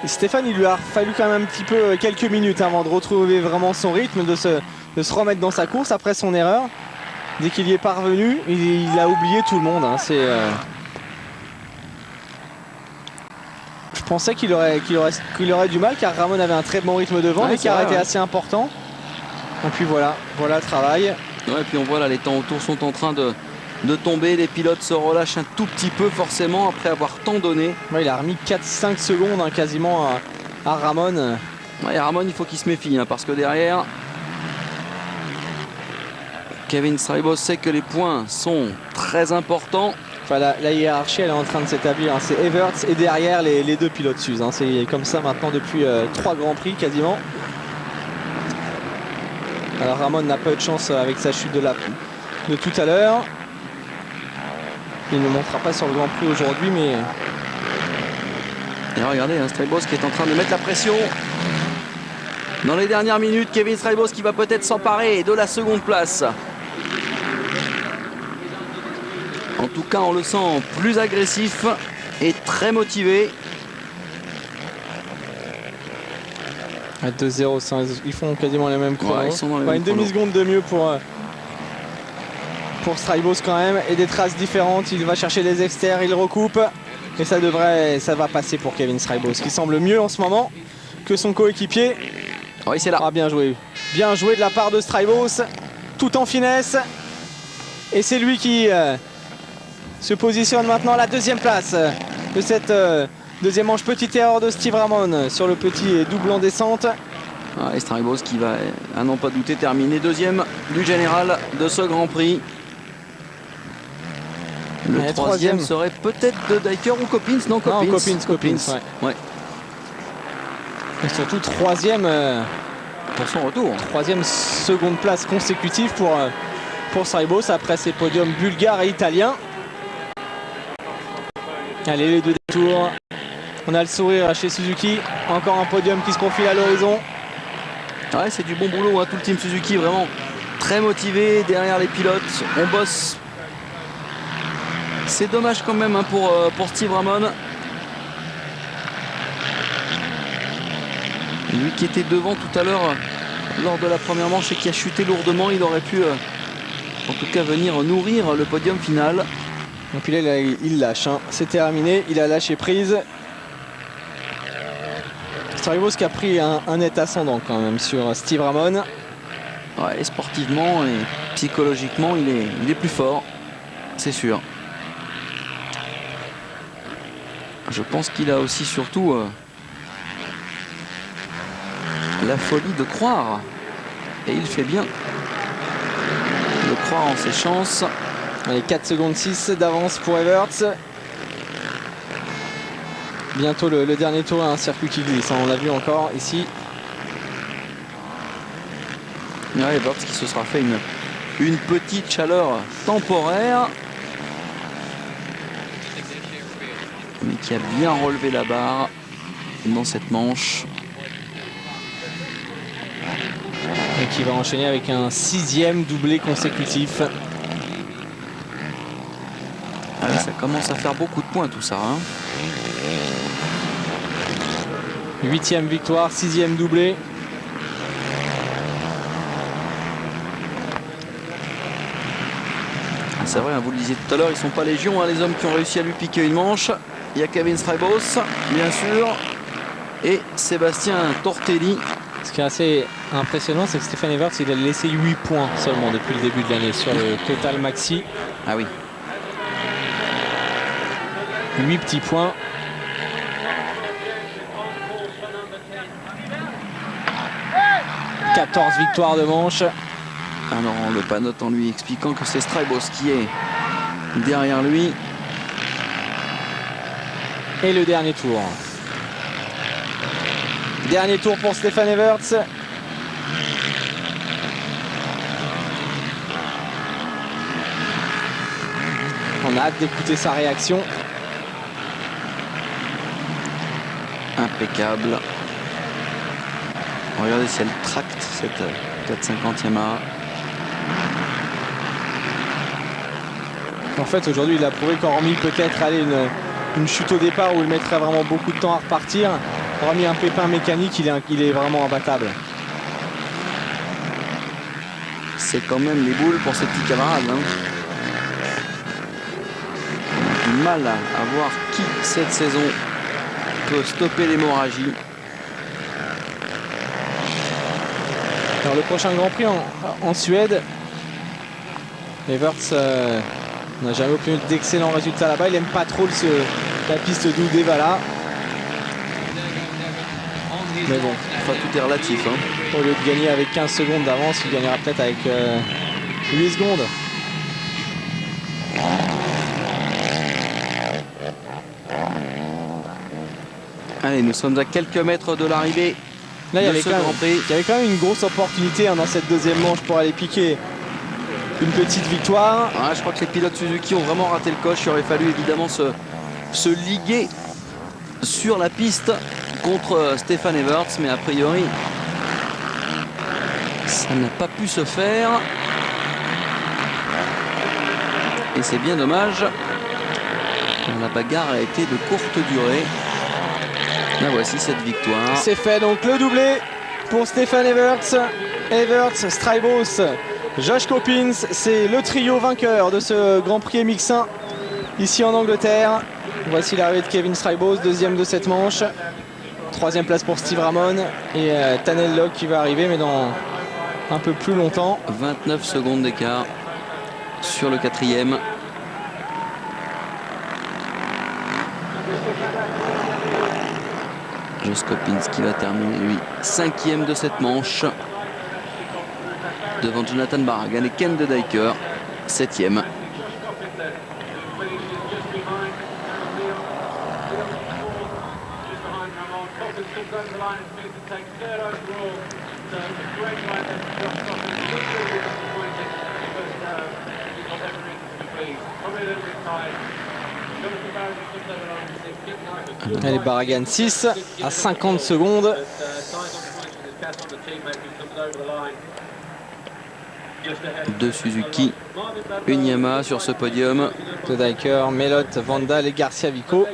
Stéphane, il lui a fallu quand même un petit peu, quelques minutes avant de retrouver vraiment son rythme, de se remettre dans sa course après son erreur. Dès qu'il y est parvenu, il a oublié tout le monde. Hein. Je pensais qu'il aurait du mal, car Ramon avait un très bon rythme devant, ouais, l'écart était assez important. Et puis voilà le travail. Ouais, et puis on voit là, les temps autour sont en train de tomber. Les pilotes se relâchent un tout petit peu forcément après avoir tant donné. Ouais, il a remis 4-5 secondes hein, quasiment à Ramon. Ouais, Ramon, il faut qu'il se méfie hein, parce que derrière, Kevin Strijbos sait que les points sont très importants. Enfin, la hiérarchie elle est en train de s'établir. Hein. C'est Everts et derrière les deux pilotes Suze. Hein. C'est comme ça maintenant depuis 3 Grands Prix quasiment. Alors Ramon n'a pas eu de chance avec sa chute de tout à l'heure. Il ne montera pas sur le Grand Prix aujourd'hui, mais... Et regardez, hein, Strijbos qui est en train de mettre la pression. Dans les dernières minutes, Kevin Strijbos qui va peut-être s'emparer de la seconde place. En tout cas, on le sent plus agressif et très motivé. À 2-0, ils font quasiment les mêmes chronos. Ouais, ils sont dans les mêmes une demi-seconde de mieux pour Strijbos quand même. Et des traces différentes. Il va chercher les exters, il recoupe. Et ça va passer pour Kevin Strijbos, qui semble mieux en ce moment que son coéquipier. Oui, c'est là. Ah, bien joué. Bien joué de la part de Strijbos, tout en finesse. Et c'est lui qui se positionne maintenant à la 2e place de cette deuxième manche. Petite erreur de Steve Ramon sur le petit double en descente. Et Strijbos qui va, à n'en pas douter, terminer 2e du général de ce Grand Prix. Le 3e serait peut-être de Dijker ou Coppins. Non, Coppins. Coppins. Ouais. Et surtout 3e pour son retour. 3e seconde place consécutive pour Strijbos après ses podiums bulgares et italiens. Allez, les 2 détours. On a le sourire chez Suzuki. Encore un podium qui se profile à l'horizon. Ouais, c'est du bon boulot, hein. Tout le team Suzuki vraiment très motivé derrière les pilotes. On bosse. C'est dommage quand même hein, pour Steve Ramon. Lui qui était devant tout à l'heure lors de la première manche et qui a chuté lourdement, il aurait pu en tout cas venir nourrir le podium final. Et puis là, il lâche. Hein. C'est terminé, il a lâché prise. Strijbos qui a pris un net ascendant quand même sur Steve Ramon. Ouais, et sportivement et psychologiquement, il est plus fort, c'est sûr. Je pense qu'il a aussi surtout la folie de croire. Et il fait bien de croire en ses chances. Allez, 4 secondes 6 d'avance pour Everts. Bientôt le dernier tour, un circuit qui glisse, hein, on l'a vu encore ici. Ouais, Everts qui se sera fait une petite chaleur temporaire. Mais qui a bien relevé la barre dans cette manche. Et qui va enchaîner avec un 6e doublé consécutif. Ah oui, ça commence à faire beaucoup de points tout ça. Hein. 8e victoire, 6e doublé. C'est vrai, hein, vous le disiez tout à l'heure, ils ne sont pas légion, hein, les hommes qui ont réussi à lui piquer une manche. Il y a Kevin Strijbos, bien sûr, et Sébastien Tortelli. Ce qui est assez impressionnant, c'est que Stefan Everts, il a laissé 8 points seulement depuis le début de l'année sur le total maxi. Ah oui. 8 petits points. 14 victoires de manche. Alors le panote en lui expliquant que c'est Strybos qui est derrière lui. Et le dernier tour. Dernier tour pour Stefan Everts. On a hâte d'écouter sa réaction. Impeccable. Regardez si elle tracte cette 450 Yamaha. En fait, aujourd'hui, il a prouvé qu'hormis peut-être aller une chute au départ où il mettrait vraiment beaucoup de temps à repartir, hormis un pépin mécanique, il est vraiment imbattable. C'est quand même les boules pour ses petits camarades. Hein. Du mal à voir qui cette saison peut stopper l'hémorragie. Alors le prochain Grand Prix en Suède, Everts n'a jamais obtenu d'excellents résultats là-bas. Il n'aime pas trop la piste d'Uddevalla. Mais bon, enfin, tout est relatif. Hein. Au lieu de gagner avec 15 secondes d'avance, il gagnera peut-être avec 8 secondes. Allez, nous sommes à quelques mètres de l'arrivée. Là, il y avait quand même une grosse opportunité dans cette deuxième manche pour aller piquer une petite victoire. Ouais, je crois que les pilotes Suzuki ont vraiment raté le coche. Il aurait fallu évidemment se liguer sur la piste contre Stefan Everts, mais a priori ça n'a pas pu se faire. Et c'est bien dommage. La bagarre a été de courte durée. Là voici cette victoire. C'est fait, donc le doublé pour Stefan Everts. Everts, Strybos, Josh Coppins, c'est le trio vainqueur de ce Grand Prix MX1 ici en Angleterre. Voici l'arrivée de Kevin Strybos, deuxième de cette manche. Troisième place pour Steve Ramon et Tanel Locke qui va arriver mais dans un peu plus longtemps. 29 secondes d'écart sur le quatrième. Josh Coppins qui va terminer lui cinquième de cette manche devant Jonathan Barragan et Ken de Dyker septième. Allez, Barragan 6 à 50 secondes. Deux Suzuki, une Yamaha sur ce podium. De Dyker, Melotte, Vandal et Garcia Vico.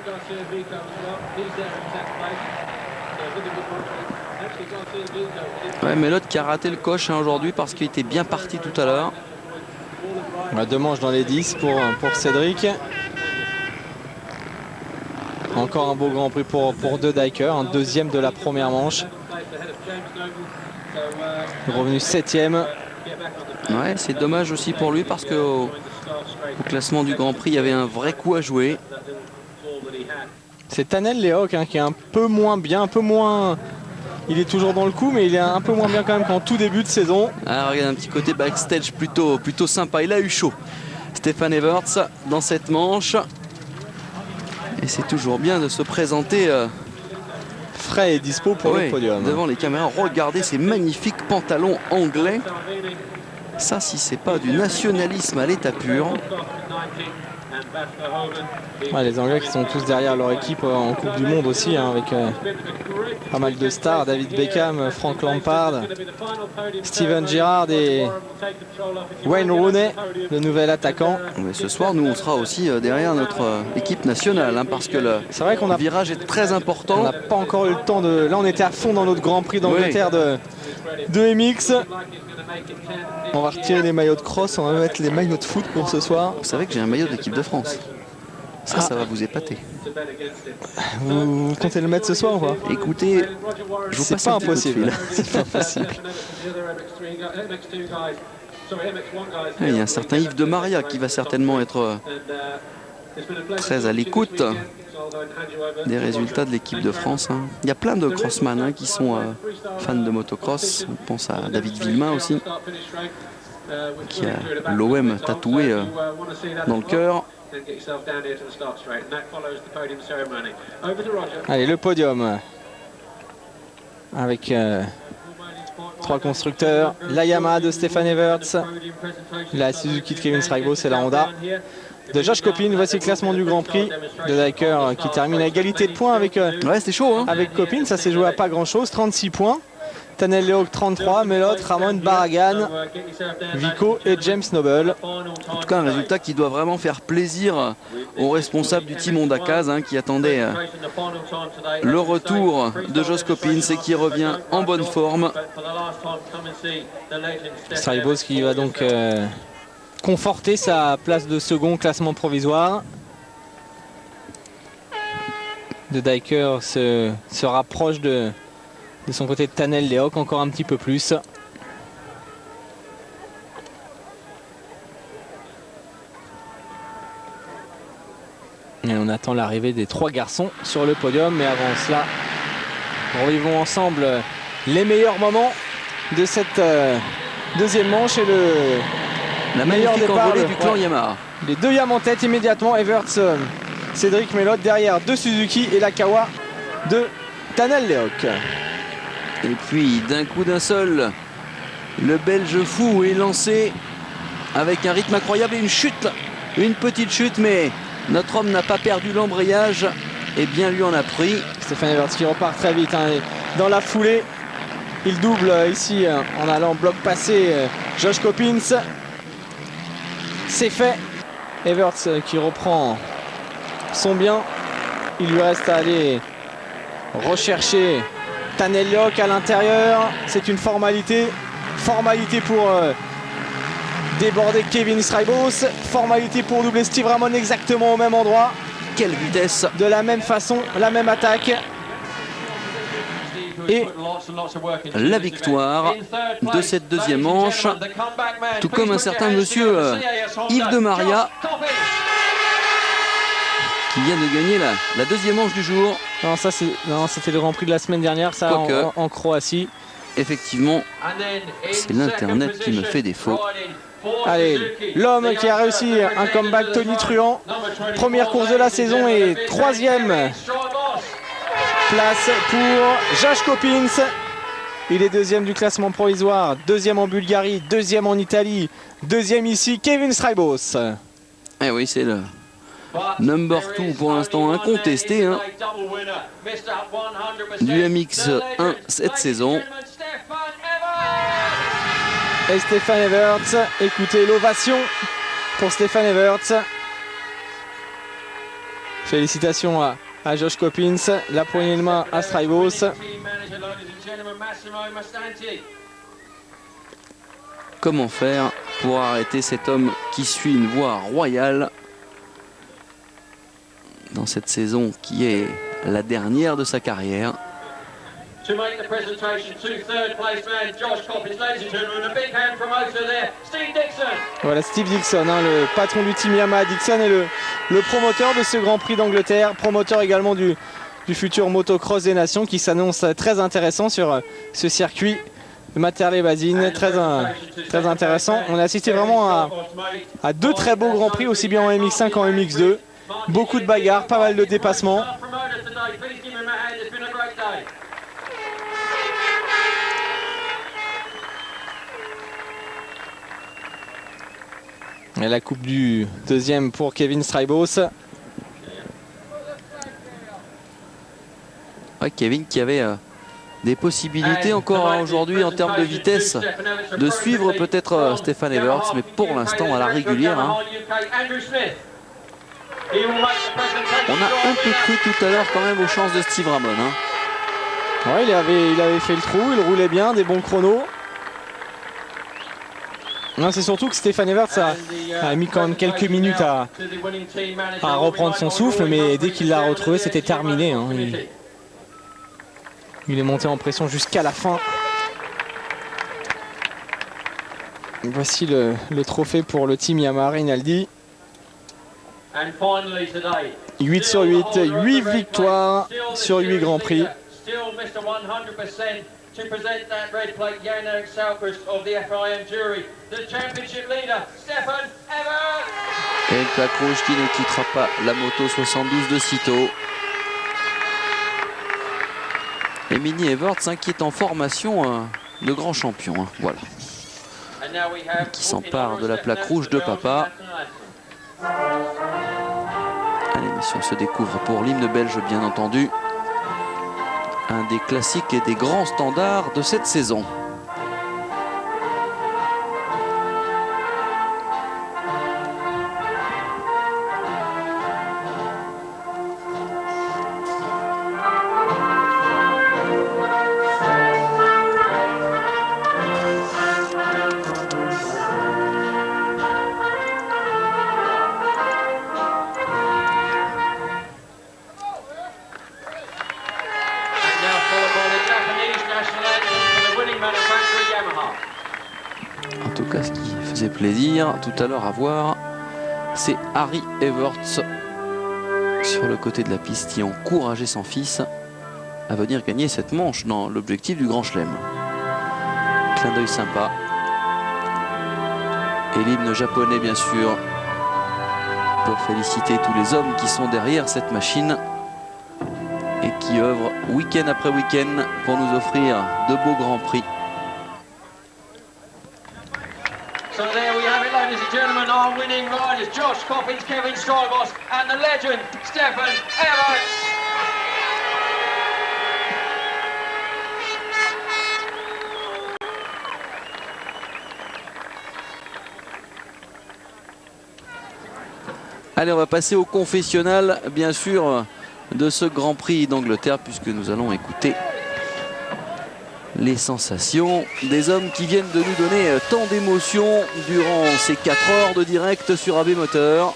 Ouais, Melotte qui a raté le coche aujourd'hui parce qu'il était bien parti tout à l'heure. Deux manches dans les 10 pour Cédric. Encore un beau Grand Prix pour De Dyker, un deuxième de la première manche. Revenu septième. Ouais, c'est dommage aussi pour lui parce qu'au classement du Grand Prix, il y avait un vrai coup à jouer. C'est Tanel Lehok qui est un peu moins bien, un peu moins... Il est toujours dans le coup, mais il est un peu moins bien quand même qu'en tout début de saison. Ah, regarde, un petit côté backstage plutôt sympa. Il a eu chaud, Stefan Everts, dans cette manche. Et c'est toujours bien de se présenter frais et dispo pour le podium. Devant les caméras, regardez ces magnifiques pantalons anglais. Ça, si c'est pas du nationalisme à l'état pur. Ouais, les Anglais qui sont tous derrière leur équipe en Coupe du Monde aussi, avec pas mal de stars, David Beckham, Frank Lampard, Steven Gerrard et Wayne Rooney, le nouvel attaquant. Mais ce soir, nous, on sera aussi derrière notre équipe nationale, parce que le virage est très important. On n'a pas encore eu le temps de... Là, on était à fond dans notre Grand Prix d'Angleterre de MX. On va retirer les maillots de cross, on va mettre les maillots de foot pour ce soir. Vous savez que j'ai un maillot de l'équipe de France. Ça va vous épater. Vous comptez le mettre ce soir ou pas? Écoutez, je vous passe pas impossible. C'est pas possible. Il y a un certain Yves de Maria qui va certainement être très à l'écoute des résultats de l'équipe de France. Hein. Il y a plein de crossman hein, qui sont fans de motocross. On pense à David Villemain aussi, qui a l'OM tatoué dans le cœur. Allez, le podium avec 3 constructeurs, la Yamaha de Stefan Everts, la Suzuki de Kevin Strijbos et la Honda de Josh Copin. Voici le classement du Grand Prix de Diker qui termine à égalité de points avec, ouais, c'était chaud, hein. Avec Copin. Ça s'est joué à pas grand chose, 36 points. Tanel Leok 33, Melot, Ramon Barragan, Vico et James Noble. En tout cas, un résultat qui doit vraiment faire plaisir aux responsables du team Honda Kaz hein, qui attendaient le retour de Josh Copins et qui revient en bonne forme. Strijbos qui va donc conforter sa place de second classement provisoire. De Diker se rapproche de son côté de Tanel Leok encore un petit peu plus. Et on attend l'arrivée des 3 garçons sur le podium. Mais avant cela, revivons ensemble les meilleurs moments de cette deuxième manche et la magnifique envolée du clan Yamaha. Les 2 Yam en tête immédiatement. Everts, Cédric Melot derrière de Suzuki et la Kawa de Tanel Leok. Et puis d'un coup d'un seul, le Belge fou est lancé avec un rythme incroyable et une chute, une petite chute, mais notre homme n'a pas perdu l'embrayage et bien lui en a pris. Stefan Everts qui repart très vite hein, dans la foulée. Il double ici en allant bloc passé Josh Copins. C'est fait. Everts qui reprend son bien. Il lui reste à aller rechercher Tanel Leok à l'intérieur. C'est une formalité. Formalité pour déborder Kevin Strijbos. Formalité pour doubler Steve Ramon exactement au même endroit. Quelle vitesse! De la même façon, la même attaque. Et la victoire de cette deuxième manche, tout comme un certain monsieur Yves de Maria qui vient de gagner la deuxième manche du jour. Non, ça c'était le Grand Prix de la semaine dernière, ça en Croatie. Effectivement, c'est l'internet qui me fait défaut. Allez, l'homme qui a réussi un comeback, Tony Truant. Première course de la saison et 3e place pour Josh Copins. Il est 2e du classement provisoire, 2e en Bulgarie, 2e en Italie, 2e ici, Kevin Strijbos. Eh oui, c'est le number 2 pour l'instant incontesté hein, du MX1 cette saison. Et Stefan Everts, écoutez l'ovation pour Stefan Everts. Félicitations à Josh Copins, la poignée de main à Strijbos. Comment faire pour arrêter cet homme qui suit une voie royale dans cette saison qui est la dernière de sa carrière? To make the presentation to third place man Josh Copins, ladies and gentlemen, a big hand from over there, Steve Dixon. Voilà Steve Dixon, hein, le patron du team Yamaha. Dixon est le promoteur de ce Grand Prix d'Angleterre, promoteur également du futur motocross des nations qui s'annonce très intéressant sur ce circuit de Matterley-Bazine, très intéressant. On a assisté vraiment à 2 très beaux Grands Prix, aussi bien en MX5 qu'en MX2. Beaucoup de bagarres, pas mal de dépassements. Et la coupe du 2e pour Kevin Strijbos. Ouais, Kevin qui avait des possibilités encore aujourd'hui en termes de vitesse de suivre peut-être Stefan Everts, mais pour l'instant à la régulière. Hein. On a un peu cru tout à l'heure quand même aux chances de Steve Ramon. Hein. Ouais, il avait fait le trou, il roulait bien, des bons chronos. Non, c'est surtout que Stefan Everts a mis quand même quelques minutes à reprendre son souffle, mais dès qu'il l'a retrouvé, c'était terminé. Hein. Il est monté en pression jusqu'à la fin. Voici le trophée pour le team Yamaha Rinaldi. And finally today, 8 sur 8, 8 victoires sur 8 Grands Prix. Still Mr. 100% to present that red plate, Jan-Erik Salquist of the FIM jury. The championship leader, Stefan Everts. Et une plaque rouge qui ne quittera pas la moto 72 de sitôt. Et Mini Everts qui est en formation de grand champion. Voilà. Qui s'empare de la plaque rouge de papa. Allez, messieurs, on se découvre pour l'hymne belge, bien entendu. Un des classiques et des grands standards de cette saison. En tout cas, ce qui faisait plaisir tout à l'heure à voir, c'est Harry Everts sur le côté de la piste qui encourageait son fils à venir gagner cette manche dans l'objectif du Grand Chelem. Clin d'œil sympa. Et l'hymne japonais, bien sûr, pour féliciter tous les hommes qui sont derrière cette machine et qui œuvrent week-end après week-end pour nous offrir de beaux grands prix. So there we have it, ladies and gentlemen, our winning riders, Josh Coppins, Kevin Strybos, and the legend, Stefan Everts. Allez, on va passer au confessionnal, bien sûr, de ce Grand Prix d'Angleterre, puisque nous allons écouter les sensations des hommes qui viennent de nous donner tant d'émotions durant ces 4 heures de direct sur AB Moteur.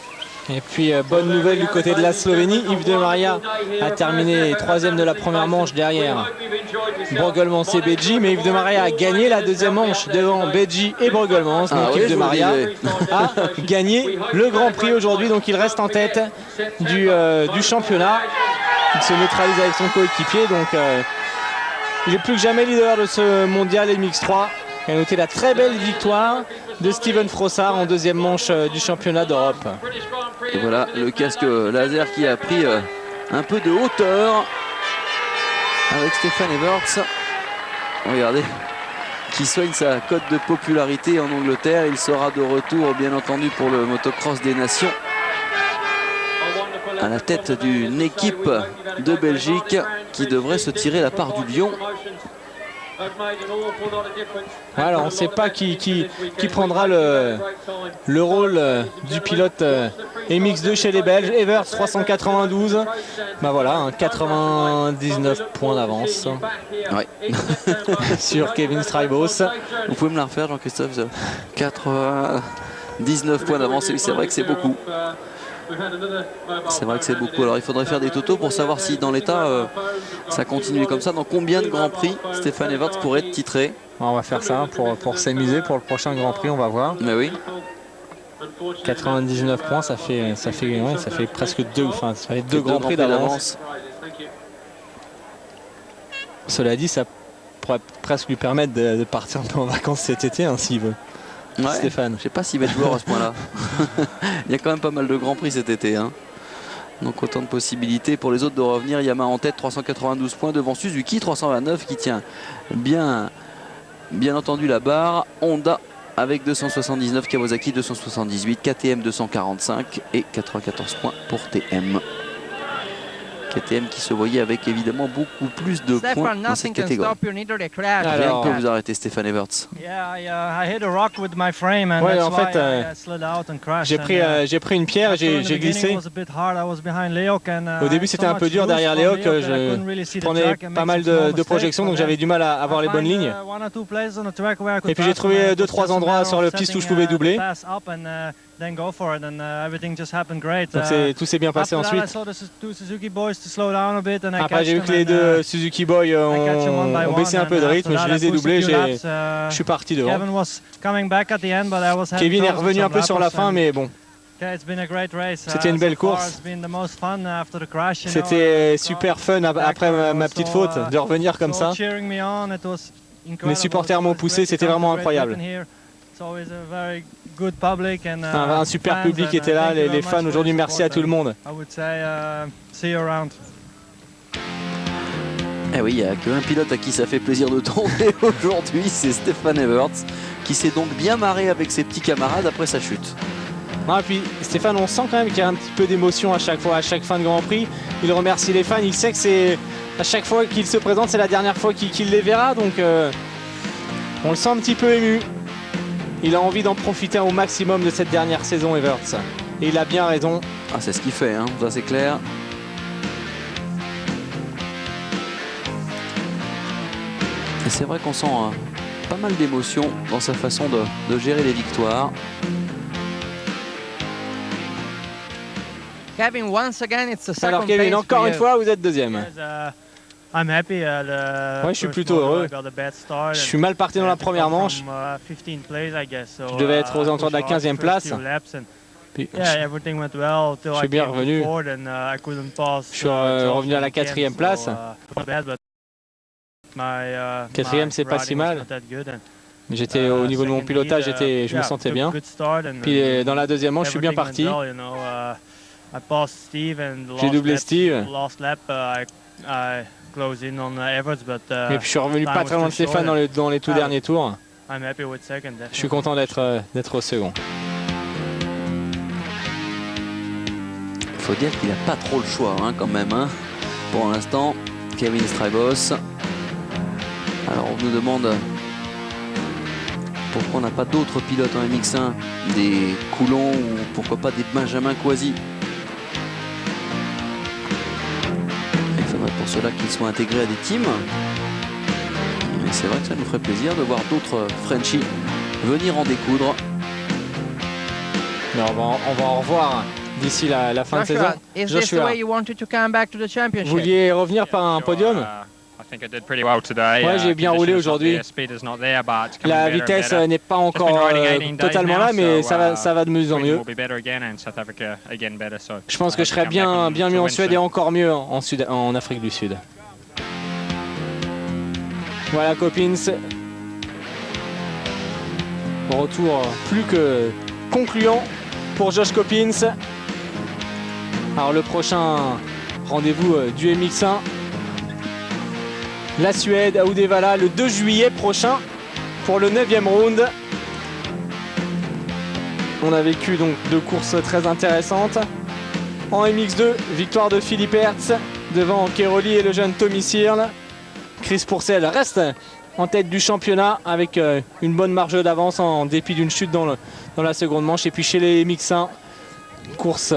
Et puis bonne nouvelle du côté de la Slovénie, Yves de Maria a terminé 3e de la première manche derrière Brueggelmans et Beggi, mais Yves de Maria a gagné la deuxième manche devant Beggi et Brueggelmans. Donc Yves de Maria a gagné le Grand Prix aujourd'hui, donc il reste en tête du championnat. Il se neutralise avec son coéquipier, donc il est plus que jamais leader de ce mondial MX3. Il a noté la très belle victoire de Steven Frossard en deuxième manche du championnat d'Europe. Et voilà le casque laser qui a pris un peu de hauteur avec Stefan Everts. Regardez, qui soigne sa cote de popularité en Angleterre. Il sera de retour, bien entendu, pour le motocross des nations, à la tête d'une équipe de Belgique qui devrait se tirer la part du lion. Alors on ne sait pas qui prendra le rôle du pilote MX2 chez les Belges. Everts 392, bah voilà, 99 points d'avance Ouais. sur Kevin Strybos. Vous pouvez me la refaire, Jean-Christophe? 99 points d'avance, c'est vrai que c'est beaucoup. C'est vrai que c'est beaucoup. Alors il faudrait faire des totaux pour savoir si dans l'état ça continuait comme ça. Dans combien de Grands Prix Stefan Everts pourrait être titré? On va faire ça pour s'amuser pour le prochain Grand Prix, on va voir. Mais oui. 99 points, ça fait presque deux Grands Prix d'avance. Cela dit, ça pourrait presque lui permettre de partir un peu en vacances cet été, hein, s'il veut. Ouais, Stéphane. Je sais pas s'il va être joueur à ce point-là. Il y a quand même pas mal de Grands Prix cet été, hein. Donc autant de possibilités pour les autres de revenir. Yamaha en tête, 392 points devant Suzuki, 329 qui tient bien entendu la barre. Honda avec 279, Kawasaki 278, KTM 245 et 94 points pour TM. KTM qui se voyait avec évidemment beaucoup plus de points dans cette catégorie. Rien peut vous arrêter, Stefan Everts. Ouais, en fait, j'ai pris une pierre et j'ai glissé. Au début, c'était un peu dur derrière Léoc. Je prenais pas mal de projections, donc j'avais du mal à avoir les bonnes lignes. Et puis j'ai trouvé 2-3 endroits sur le piste où je pouvais doubler. Donc tout s'est bien passé ensuite. Après j'ai vu que les deux Suzuki Boys ont baissé un peu de rythme, je les ai doublés, je suis parti devant. Kevin est revenu un peu sur la fin, mais bon, C'était une belle course. C'était super fun après ma petite faute de revenir comme ça. Les supporters m'ont poussé, c'était vraiment incroyable. Un super public était là, les fans aujourd'hui, merci à tout le monde. Eh oui, il n'y a qu'un pilote à qui ça fait plaisir de tourner aujourd'hui, c'est Stefan Everts, qui s'est donc bien marré avec ses petits camarades après sa chute. Et puis Stéphane, on sent quand même qu'il y a un petit peu d'émotion à chaque fois, à chaque fin de Grand Prix. Il remercie les fans, il sait que c'est à chaque fois qu'il se présente, c'est la dernière fois qu'il les verra, donc on le sent un petit peu ému. Il a envie d'en profiter au maximum de cette dernière saison, Everts. Et il a bien raison. Ah, c'est ce qu'il fait, hein, ça c'est clair. Et c'est vrai qu'on sent pas mal d'émotion dans sa façon de gérer les victoires. Kevin, once again, it's the second Alors Kevin, place encore for une you. fois, vous êtes deuxième. Ouais, je suis plutôt heureux. Je suis mal parti dans la première manche. Je devais être aux alentours de la 15e place. Puis, je suis bien revenu. Je suis revenu à la 4e place. 4e, c'est pas si mal. J'étais au niveau de mon pilotage, je me sentais bien. Puis dans la deuxième manche, je suis bien parti. J'ai doublé Steve. Et puis je suis revenu pas très loin de Stéphane dans les tout derniers tours. Je suis content d'être au second. Il faut dire qu'il n'a pas trop le choix hein, quand même. Hein. Pour l'instant, Kevin Strijbos. Alors on nous demande pourquoi on n'a pas d'autres pilotes en MX1, des Coulon ou pourquoi pas des Benjamin Coisy. Il faudrait pour cela qu'ils soient intégrés à des teams. Mais c'est vrai que ça nous ferait plaisir de voir d'autres Frenchies venir en découdre. Mais on va en revoir d'ici la fin de saison. Joshua, vous vouliez revenir par un podium? Ouais, j'ai bien roulé aujourd'hui. La vitesse n'est pas encore totalement là, mais ça va de mieux en mieux. Je pense que je serai bien mieux en Suède et encore mieux en Afrique du Sud. Voilà Coppins. Retour plus que concluant pour Josh Coppins. Alors le prochain rendez-vous du MX1. La Suède à Uddevalla le 2 juillet prochain pour le 9e round. On a vécu donc 2 courses très intéressantes. En MX2, victoire de Philippe Hertz devant Keroli et le jeune Tommy Searle. Chris Pourcel reste en tête du championnat avec une bonne marge d'avance en dépit d'une chute dans la seconde manche. Et puis chez les MX1, course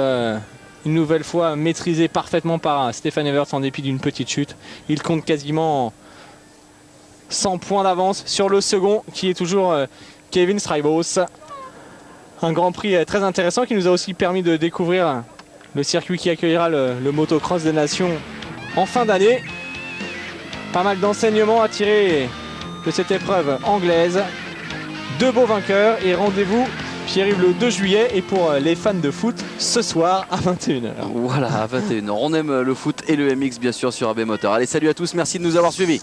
une nouvelle fois maîtrisé parfaitement par Stefan Everts en dépit d'une petite chute. Il compte quasiment 100 points d'avance sur le second qui est toujours Kevin Strijbos. Un Grand Prix très intéressant qui nous a aussi permis de découvrir le circuit qui accueillera le motocross des nations en fin d'année. Pas mal d'enseignements à tirer de cette épreuve anglaise. 2 beaux vainqueurs et rendez-vous Pierre-Yves le 2 juillet et pour les fans de foot ce soir à 21h. Voilà, à 21h. On aime le foot et le MX bien sûr sur AB Motor. Allez, salut à tous, merci de nous avoir suivis.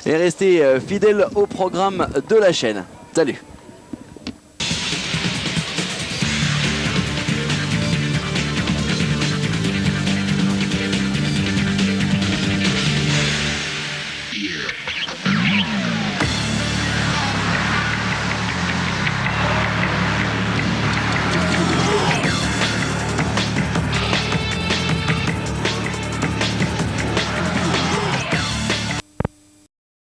Et restez fidèles au programme de la chaîne. Salut.